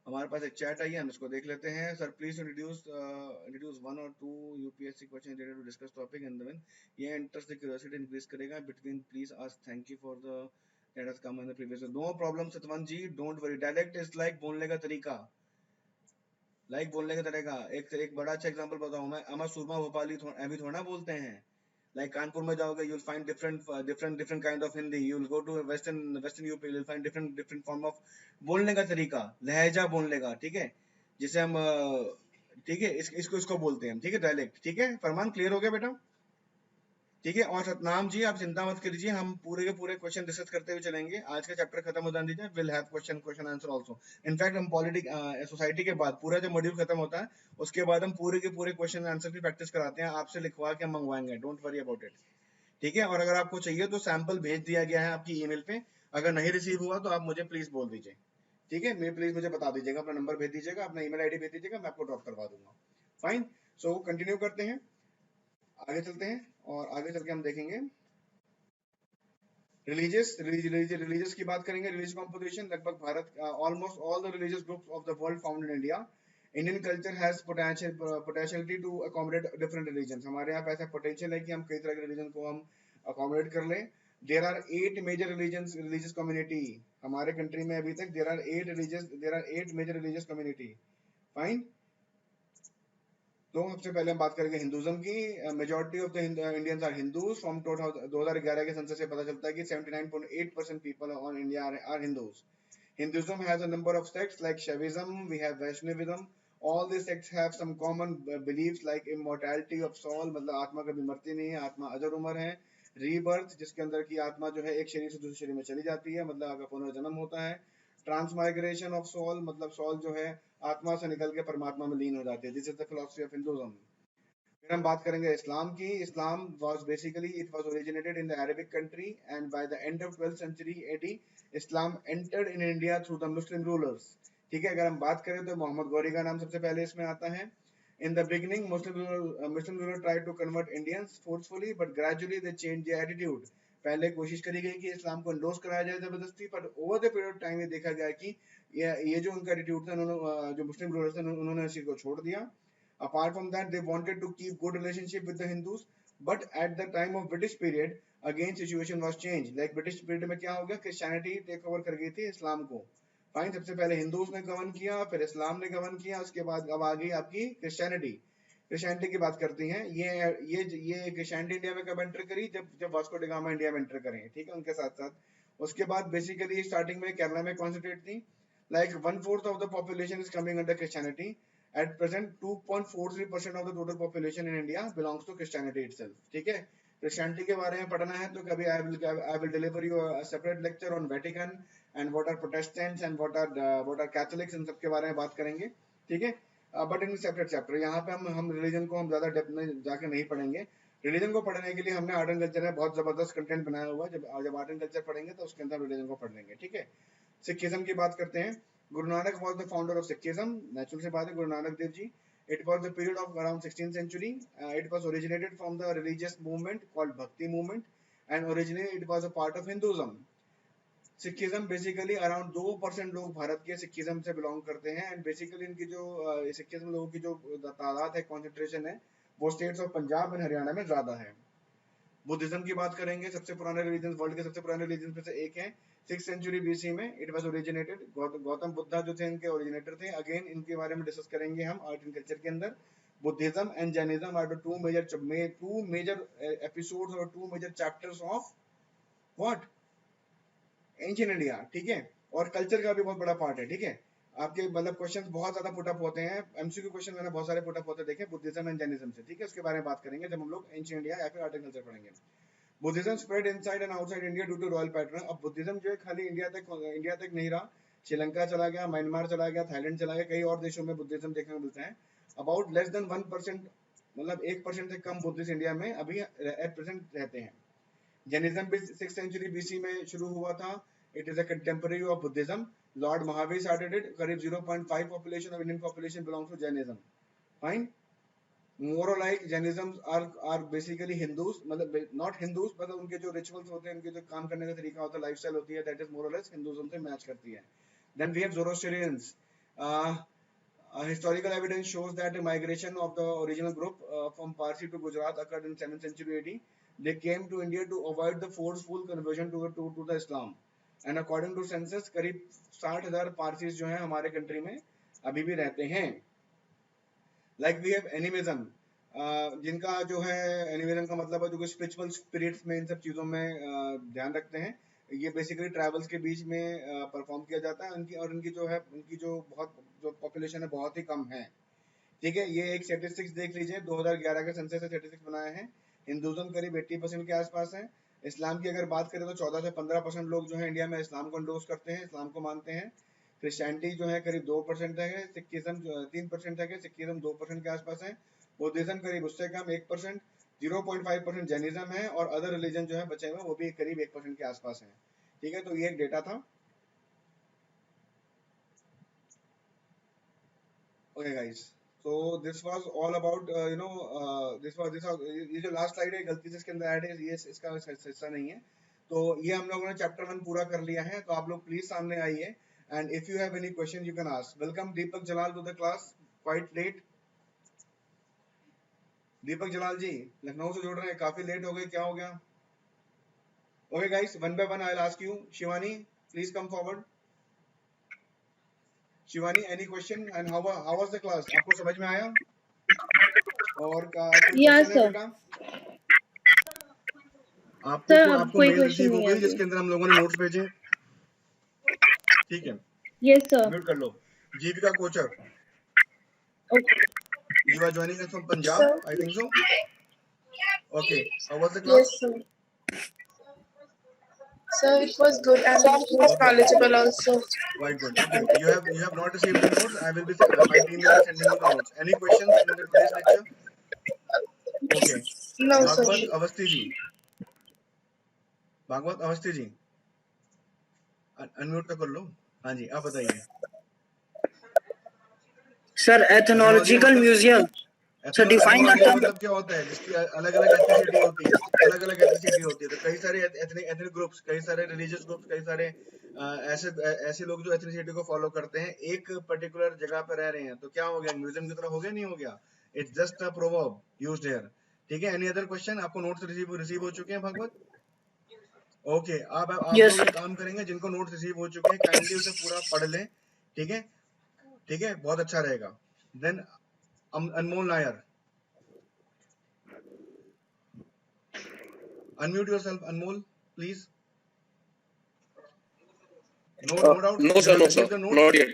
हमारे पास एक चैट आई है, हम इसको देख लेते हैं। Sir please introduce 1 or 2 UPSC question related to discuss topic, and then ये इंटरेस्ट क्यूरियोसिटी इंक्रीज करेगा between, please ask, thank you for the that has come in the previous, no problem Satwan ji, don't worry. Dialect is like बोलने का तरीका, एक बड़ा अच्छा example बताऊं मैं, अमर सुरमा भोपाली अभी थोड़ा बोलते हैं। Like कानपुर में जाओगे, you'll find different kind of Hindi. You'll go to western UP, you'll find different form of बोलने का तरीका, लहजा बोलने का, ठीक है, जिसे हम ठीक है इसको बोलते हैं, ठीक है, डायलेक्ट, ठीक है। फरमान क्लियर हो गया बेटा, ठीक है। और सतनाम जी आप चिंता मत कीजिए, हम पूरे के पूरे क्वेश्चन डिस्कस करते हुए चलेंगे। आज का चैप्टर खत्म हो जाने दीजिए, will have question answer also. In fact हम सोसाइटी के बाद पूरा जब मॉड्यूल खत्म होता है उसके बाद हम पूरे के पूरे क्वेश्चन आंसर की प्रैक्टिस कराते हैं, आपसे लिखवा के हम मंगवाएंगे, डोंट वरी अबाउट इट, ठीक है। और अगर आपको चाहिए तो सैंपल भेज दिया गया है आपकी ईमेल पे, अगर नहीं रिसीव हुआ तो आप मुझे प्लीज बोल दीजिए, ठीक है। प्लीज मुझे बता दीजिएगा, अपना नंबर भेज दीजिएगा, अपना ईमेल आईडी भेज दीजिएगा, मैं आपको ड्रॉप करवा दूंगा। फाइन, सो कंटिन्यू करते हैं, आगे चलते हैं, और आगे चल के हम देखेंगे रिलीजियस की बात करेंगे, रिलीजियस कॉम्पोजिशन लगभग Bharat almost all the religious groups of the world found in India. Indian culture has potentiality to accommodate different religion. हमारे यहाँ पे ऐसा पोटेंशियल है कि हम कई तरह के रिलीजन को हम अकोमोडेट कर लें. There are 8 major religious community. हमारे कंट्री में अभी तक there are 8 major religious community. Fine. तो सबसे पहले हम बात करेंगे हिंदुज्म की. Majority of the Indians are Hindus. From 2011 के सेंसस से पता चलता है कि 79.8% people on India are Hindus. Hinduism has a number of sects like Shaivism, we have Vaishnavism. All these sects have some common beliefs like immortality of soul, मतलब आत्मा कभी मरती नहीं है, आत्मा अजर उमर है. रीबर्थ, जिसके अंदर की आत्मा जो है एक शरीर से दूसरे शरीर में चली जाती है, मतलब आपका पुनर्जन्म होता है. ट्रांसमाइग्रेशन ऑफ सोल, मतलब सोल जो है आत्मा से निकल के परमात्मा में लीन हो जाती है. This is the philosophy of Hinduism. फिर हम बात करेंगे इस्लाम की. इस्लाम was basically it was originated in the Arabic country and by the end of 12th century AD Islam entered in India through the Muslim rulers. ठीक है. अगर हम बात करें तो मोहम्मद गौरी का नाम सबसे पहले इसमें आता है. In the beginning, Muslim rulers tried to convert Indians forcefully, but gradually they changed their attitude. पहले कोशिश करी गई कि इस्लाम को एंडोर्स कराया जाए जबरदस्ती, पर over the period of time ये देखा गया कि ये जो उनका एटीट्यूड था, उन्होंने जो मुस्लिम रूलर्स थे उन्होंने इस चीज को छोड़ दिया. Apart from that, they wanted to keep good relationship with the Hindus, but at the time of British period, again situation was changed. Like British period में क्या हो गया, क्रिश्चियनिटी टेक ओवर कर गई थी इस्लाम को. फाइन. सबसे पहले हिंदूज ने गवर्न किया, फिर इस्लाम ने गवर्न किया, उसके बाद अब आ गई आपकी क्रिश्चियनिटी की बात करती हैं. ये क्रिश्चियनिटी इंडिया में कब एंटर करी, जब वास्को डी गामा इंडिया में एंटर करें. ठीक है. उनके साथ साथ उसके बाद बेसिकली स्टार्टिंग में केरला में कॉन्सेंट्रेट थी. Like 1/4 of the population is coming under Christianity. At present, 2.43% of the total population in India belongs to Christianity itself. ठीक है. Christianity के बारे में पढ़ना है तो कभी I will deliver you a separate lecture on Vatican and what are Protestants and what are Catholics, इन सब के बारे में बात करेंगे. ठीक है. But in separate chapter. यहाँ पे हम रिलीजन को हम ज्यादा डेप्थ में जाके नहीं पढ़ेंगे. रिलीजन को पढ़ने के लिए हमने आर्ट एंड कल्चर में बहुत जबरदस्त कंटेंट बनाया हुआ है. जब आर्ट एंड कल्चर पढ़ेंगे तो उसके अंदर रिलीजन को पढ़ लेंगे. ठीक है. सिखिज्म की बात करते हैं. Guru Nanak was the founder of Sikhism. Natural से बात है. Guru Nanak Dev Ji. It was the period of around 16th century. It was originated from the religious movement called Bhakti movement, and originally it was a part of Hinduism. Sikhism basically around 2% लोग भारत के Sikhism से belong करते हैं, and basically इनकी जो Sikhism लोगों की जो तादाद है, concentration है, वो states of पंजाब और हरियाणा में ज्यादा है. बुद्धिज्म की बात करेंगे. सबसे पुराने रिलीजन, वर्ल्ड के सबसे पुराने रिलीजन में से एक है. 6th century BC में it was originated. Gautam Buddha जो थे इनके ओरिजिनेटर थे. अगेन इनके बारे में डिस्कस करेंगे हम आर्ट एंड कल्चर के अंदर. Buddhism and Jainism are the two major episodes और two major chapters of what ancient India. ठीक है. और कल्चर का भी बहुत बड़ा पार्ट है. ठीक है. आपके मतलब क्वेश्चंस बहुत ज्यादा पुट अप होते हैं. एमसीक्यू क्वेश्चन मैंने बहुत सारे पुट अप होते देखे बुद्धिज्म एंड जैनिज्म से. ठीक है. उसके बारे में बात करेंगे जब हम लोग एंशिएंट इंडिया या फिर आर्ट एंड कल्चर पढ़ेंगे. Buddhism spread inside and outside India due to royal pattern. अब बुद्धिज्म जो है खाली इंडिया तक नहीं रहा. श्रीलंका चला गया, म्यांमार चला गया, थाईलैंड चला गया, कई और देशों में बुद्धिज्म देखने को मिलता है. अबाउट लेस देन 1%, मतलब 1% से कम बुद्धिस्ट इंडिया में अभी एट प्रेजेंट रहते हैं. जैनिज्म भी 6th century BC में शुरू हुआ था. It is a contemporary of Buddhism. Lord Mahavir started it. करीब 0.5 population of Indian population belongs to Jainism. Fine. More or like Jainism are basically Hindus, मतलब not Hindus, मतलब उनके जो rituals होते हैं, उनके जो काम करने का तरीका होता है, lifestyle होती है, that is more or less Hinduism से match करती है. Then we have Zoroastrians. Historical evidence shows that the migration of the original group from Parsi to Gujarat occurred in 7th century AD. They came to India to avoid the forceful conversion to the Islam. And according to census, करीब 60,000 Parsis जो हैं हमारे country में अभी भी रहते हैं. Like we have animism, जिनका जो है एनिमिज्म का मतलब है जो स्पिरिचुअल स्पिरिट्स में इन सब चीज़ों में ध्यान रखते हैं. ये बेसिकली ट्राइबल्स के बीच में परफॉर्म किया जाता है. उनकी जो पॉपुलेशन है बहुत ही कम है. ठीक है. ये एक स्टैटिस्टिक्स देख लीजिए. 2011 के सेंसस से स्टैटिस्टिक्स बनाया है. हिंदुज्म करीब 80% के आसपास है. इस्लाम की अगर बात करें तो 14 से 15% लोग जो है इंडिया में इस्लाम को एंडोर्स करते हैं, इस्लाम को मानते हैं. क्रिश्चियनिटी जो है करीब 2% है. सिखिज्म 3% है. सिखिज्म 2% के आसपास है. बुद्धिज्म करीब उससे कम 1%. 0.5% जैनिज्म है और अदर रिलीजन जो है बचे हुए वो भी करीब 1% के आसपास है. ठीक है. तो ये एक डेटा था. Okay guys, so this was all about this was ये जो लास्ट स्लाइड है गलती से इसके अंदर ऐड है, ये इसका हिस्सा नहीं है. तो ये हम लोगों ने चैप्टर 1 पूरा कर लिया है, तो आप लोग प्लीज सामने आइए and if you have any question you can ask. Welcome Deepak Jalal to the class, quite late. Deepak Jalal ji Lucknow से जुड़ रहे हैं, काफी लेट हो गए, क्या हो गया? Okay guys, one by one I will ask you. Shivani please come forward. Shivani any question and how was the class? आपको समझ में आया? और कोई Yes, क्वेश्चन है sir. बेटा? Sir, आपको अब आपको कोई मेल क्वेश्चन रिसीव हो नहीं है गई जिसके अभी। अंदर हम लोगों ने नोट्स भेजे? ठीक है, Yes, sir. म्यूट कर लो। Jeevika Kochar, Okay. You are joining us from Punjab, Sir, I think so. Okay, how was the yes, class? sir. Sir, it was good and it was Okay, knowledgeable also. quite good. Okay, you have not received the notes. I will be my team will be sending you the notes. Any questions in the today's lecture? Okay, No, sir. Bhagwat Awasthi ji, Bhagwat Awasthi ji unmute तो कर लो। हाँ जी, आप बताइए। Sir ethnological museum, sir define ethnology का करता मतलब क्या होता है? जिसकी अलग अलग एथनिसिटी होती है, अलग अलग एथनिसिटी होती है। तो कई सारे एथनिक ग्रुप्स, कई सारे रिलीजियस ग्रुप्स, कई सारे ऐसे लोग जो एथनिसिटी को फॉलो करते हैं, एक पर्टिकुलर जगह पे रह रहे हैं, तो क्या हो गया? म्यूजियम की तरह हो गया, नहीं हो गया? It's just a proverb used here. ठीक है, एनी अदर क्वेश्चन? आपको नोट्स रिसीव हो चुके हैं भागवत? ओके, आप यस लोग एक काम करेंगे, जिनको नोट्स रिसीव हो चुके हैं काइंडली उसे पूरा पढ़ लें। ठीक है, ठीक है, बहुत अच्छा रहेगा। Then Anmol Nair, unmute yourself, Anmol, please. No doubt. No, You sir, have no, sir, received the notes. not yet.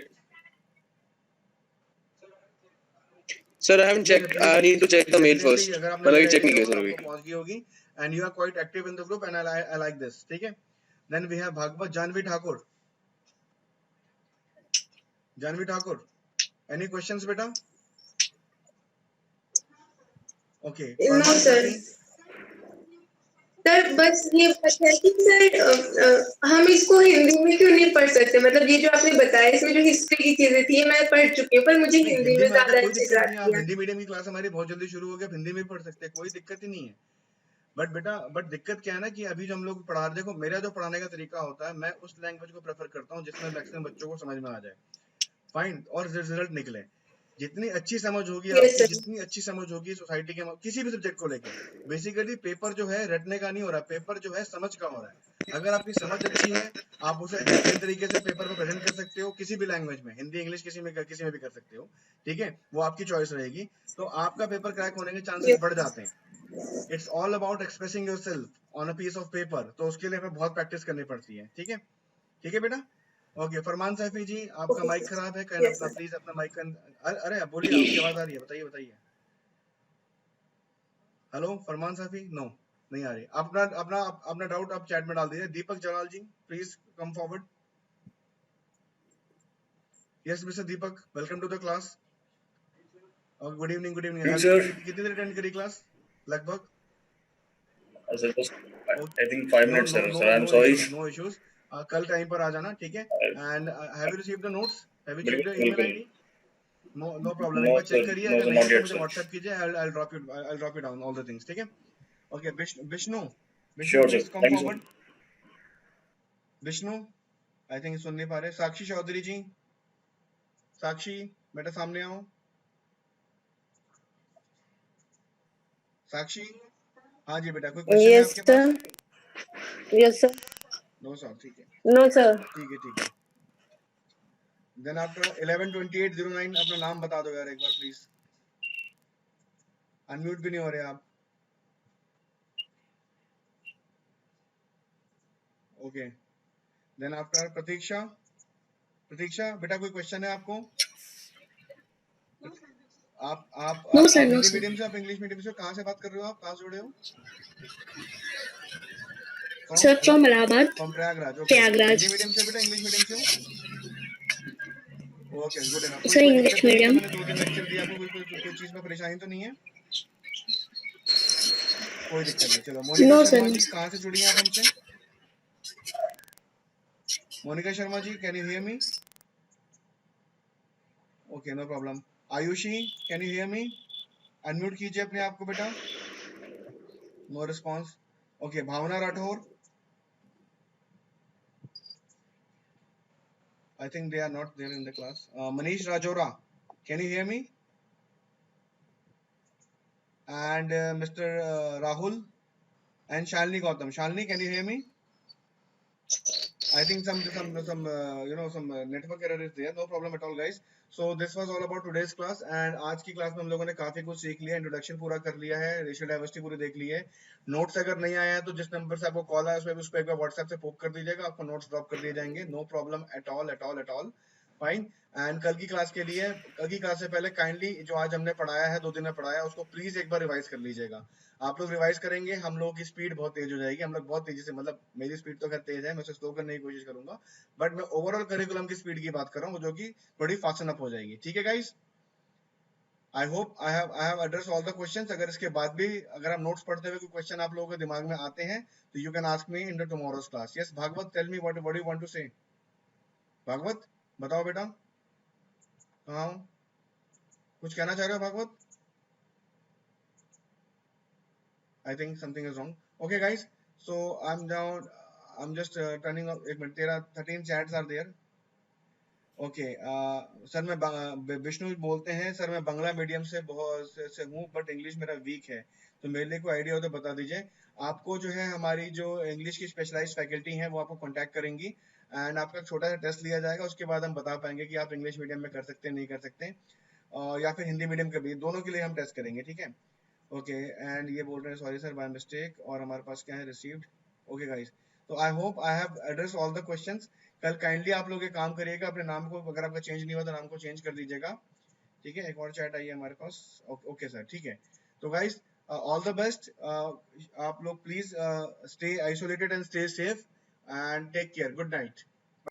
Sir, I haven't checked. I need to check the mail Definitely, first. अगर आपने मैंने mail अभी check ID नहीं किया किया होगा sir तो अभी। आपको पहुंच गई होगी and you are quite active in the group and I like this. ठीक है? Then we have Bhagwat Janvi Thakur. Janvi Thakur, any questions बेटा? Okay, No, Farman sir. Saifi. Sir बस ये बात है कि सर हम इसको हिंदी में क्यों नहीं पढ़ सकते? मतलब ये जो आपने बताया इसमें जो हिस्ट्री की चीजें थी मैं पढ़ चुकी हूँ, पर मुझे नहीं, हिंदी में में आते ज्यादा कोई अच्छे से दिक्कत नहीं है। आप आती है। हिंदी मीडियम की क्लास हमारी बहुत जल्दी शुरू हो गई, हिंदी में पढ़ सकते हैं, कोई दिक्कत ही नहीं है। बट बेटा, दिक्कत क्या है ना कि अभी जो हम लोग पढ़ा, देखो मेरा जो पढ़ाने का तरीका होता है, मैं उस लैंग्वेज को प्रेफर करता हूँ जिसमें मैक्सिमम बच्चों को समझ में आ जाए, फाइन, और रिजल्ट निकले। जितनी अच्छी समझ होगी Yes, आपकी, sir. जितनी अच्छी समझ होगी सोसाइटी के किसी भी सब्जेक्ट को लेके, बेसिकली पेपर जो है रटने का नहीं हो रहा, पेपर जो है समझ का हो रहा है। अगर आपकी समझ अच्छी है, आप उसे बेहतरीन तरीके से पेपर में प्रेजेंट कर सकते हो, किसी भी लैंग्वेज में, हिंदी इंग्लिश किसी में भी कर सकते हो। ठीक है, वो आपकी चॉइस रहेगी, तो आपका पेपर क्रैक होने के चांसेस Yes. बढ़ जाते हैं। It's all about expressing yourself on a piece of paper, तो उसके लिए हमें बहुत प्रैक्टिस करनी पड़ती है। ठीक है, ठीक है बेटा। ओके, फरमान सैफी जी, आपका Okay, माइक sir. खराब है, कहना Yes, अपना sir. प्लीज अपना माइक अरे बोलिए, आपकी आवाज आ रही है, बताइए बताइए। हेलो फरमान सैफी, नो नहीं आ रही। अपना अपना अपना डाउट आप चैट में डाल दीजिए। Deepak Jalal ji please come forward. Yes mister Deepak, welcome to the class. Good evening, good evening Sir, कितनी देर अटेंड करी क्लास लगभग? sir, just Okay. I think 5 minutes, No, sir. no, Sir, I'm no sorry. issues, no issues. कल time पर आ जाना, ठीक है। And have you received the notes? Have you checked your email ID? No problem, एक No, बार sir. Check करिए, No, अगर sir, नहीं not है तो yet, मुझे sir. व्हाट्सएप कीजिए, I drop you down all the things, ठीक है। Okay, Vishnu Sure, sir. Please come Thank you, sir. Forward. Vishnu I think सुन नहीं पा रहे। साक्षी चौधरी जी, साक्षी बेटा सामने आओ। साक्षी, हाँ जी बेटा, कोई क्वेश्चन है Yes, आपके पास? sir. Yes, sir. No sir, ठीक है, No, sir. ठीक है, ठीक है। देन आफ्टर 112809 अपना नाम बता दो यार एक बार प्लीज। अनम्यूट भी नहीं हो रहे आप। ओके, देन आफ्टर प्रतीक्षा। प्रतीक्षा बेटा, कोई क्वेश्चन है आपको? आप No, sir. No, Hindi sir. Medium से, आप इंग्लिश मीडियम से, कहाँ से बात कर रहे हो? आप कहाँ से जुड़े हो? Sir, from Allahabad. From Prayagraj. Okay, Prayagraj. Hindi medium से बेटा, इंग्लिश मीडियम से हो? Okay, good enough. Sir, कोई English दिक्कत तो नहीं है? medium. मैंने 2 दिन लेक्चर दिया आपको, कोई चीज में परेशानी तो नहीं है? कोई दिक्कत नहीं, चलो। Monika No, sir. Sharma No, जी, sir. कहाँ से जुड़ी हैं आप हमसे? Monika Sharma ji, can you hear me? Okay, no problem. Ayushi, can you hear me? Unmute कीजिए अपने आप को बेटा। No response. Okay, Bhavna Rathore, I think they are not there in the class. Manish Rajora, can you hear me? And Mr. Rahul and Shalini Gautam. Shalini, can you hear me? I think some network error is there. No problem at all, guys. So this was all about today's class. And आज की class में हम लोगों ने काफी कुछ सीख लिया, इंट्रोडक्शन पूरा कर लिया है, रेशियो डाइवर्सिटी पूरी देख ली है. नोट्स अगर नहीं आया है तो जिस नंबर से आपको कॉल आया उसको एक बार व्हाट्सएप से पोक कर दीजिएगा, आपको नोट्स ड्रॉप कर दिए जाएंगे. No problem at all. Fine. And कल की क्लास से पहले काइंडली जो आज हमने पढ़ाया है, 2 दिन में पढ़ाया, उसको प्लीज एक बार रिवाइज कर लीजिएगा. आप लोग रिवाइज करेंगे, हम लोगों की स्पीड बहुत तेज हो जाएगी. हम लोग बहुत तेजी से, मतलब मेरी स्पीड तो खैर तेज है, मैं उसे स्लो करने की कोशिश करूंगा, बट मैं ओवरऑल करिकुलम की स्पीड की बात कर रहा हूँ जो कि थोड़ी फास्टन अप हो जाएगी. ठीक है guys, I hope I have address all the questions. अगर इसके बाद भी अगर आप नोट्स पढ़ते हुए कोई क्वेश्चन आप लोगों के दिमाग में आते हैं तो you can ask me in the tomorrow's class. Yes Bhagwat, tell me what you want to say. Bhagwat बताओ बेटा, कहाँ हो? कुछ कहना चाह रहे हो Bhagavat? I think something is wrong. Okay, guys. So I'm just turning off. एक minute, 13 chats are there. Okay. Sir मैं विष्णु बोलते हैं. सर मैं बांग्ला मीडियम से हूँ, बट इंग्लिश मेरा वीक है, तो मेरे लिए कोई आइडिया हो तो बता दीजिए. आपको जो है हमारी जो इंग्लिश की स्पेशलाइज्ड फैकल्टी है वो आपको कांटेक्ट करेंगी एंड आपका छोटा सा टेस्ट लिया जाएगा. उसके बाद हम बता पाएंगे कि आप इंग्लिश मीडियम में कर सकते हैं, नहीं कर सकते, या फिर हिंदी मीडियम के भी, दोनों के लिए हम टेस्ट करेंगे. ठीक है. ओके. एंड ये बोल रहे हैं सॉरी सर बाय मिस्टेक, और हमारे पास क्या है, रिसीव्ड. ओके गाइस, तो I hope I have address all the questions. कल काइंडली आप लोग एक काम करिएगा, अपने नाम को, अगर आपका चेंज नहीं हुआ तो नाम को चेंज कर दीजिएगा. ठीक है. एक और चैट आई है हमारे पास. ओके सर, ठीक है. तो गाइस ऑल द बेस्ट. आप लोग please stay isolated and stay safe and take care. Good night.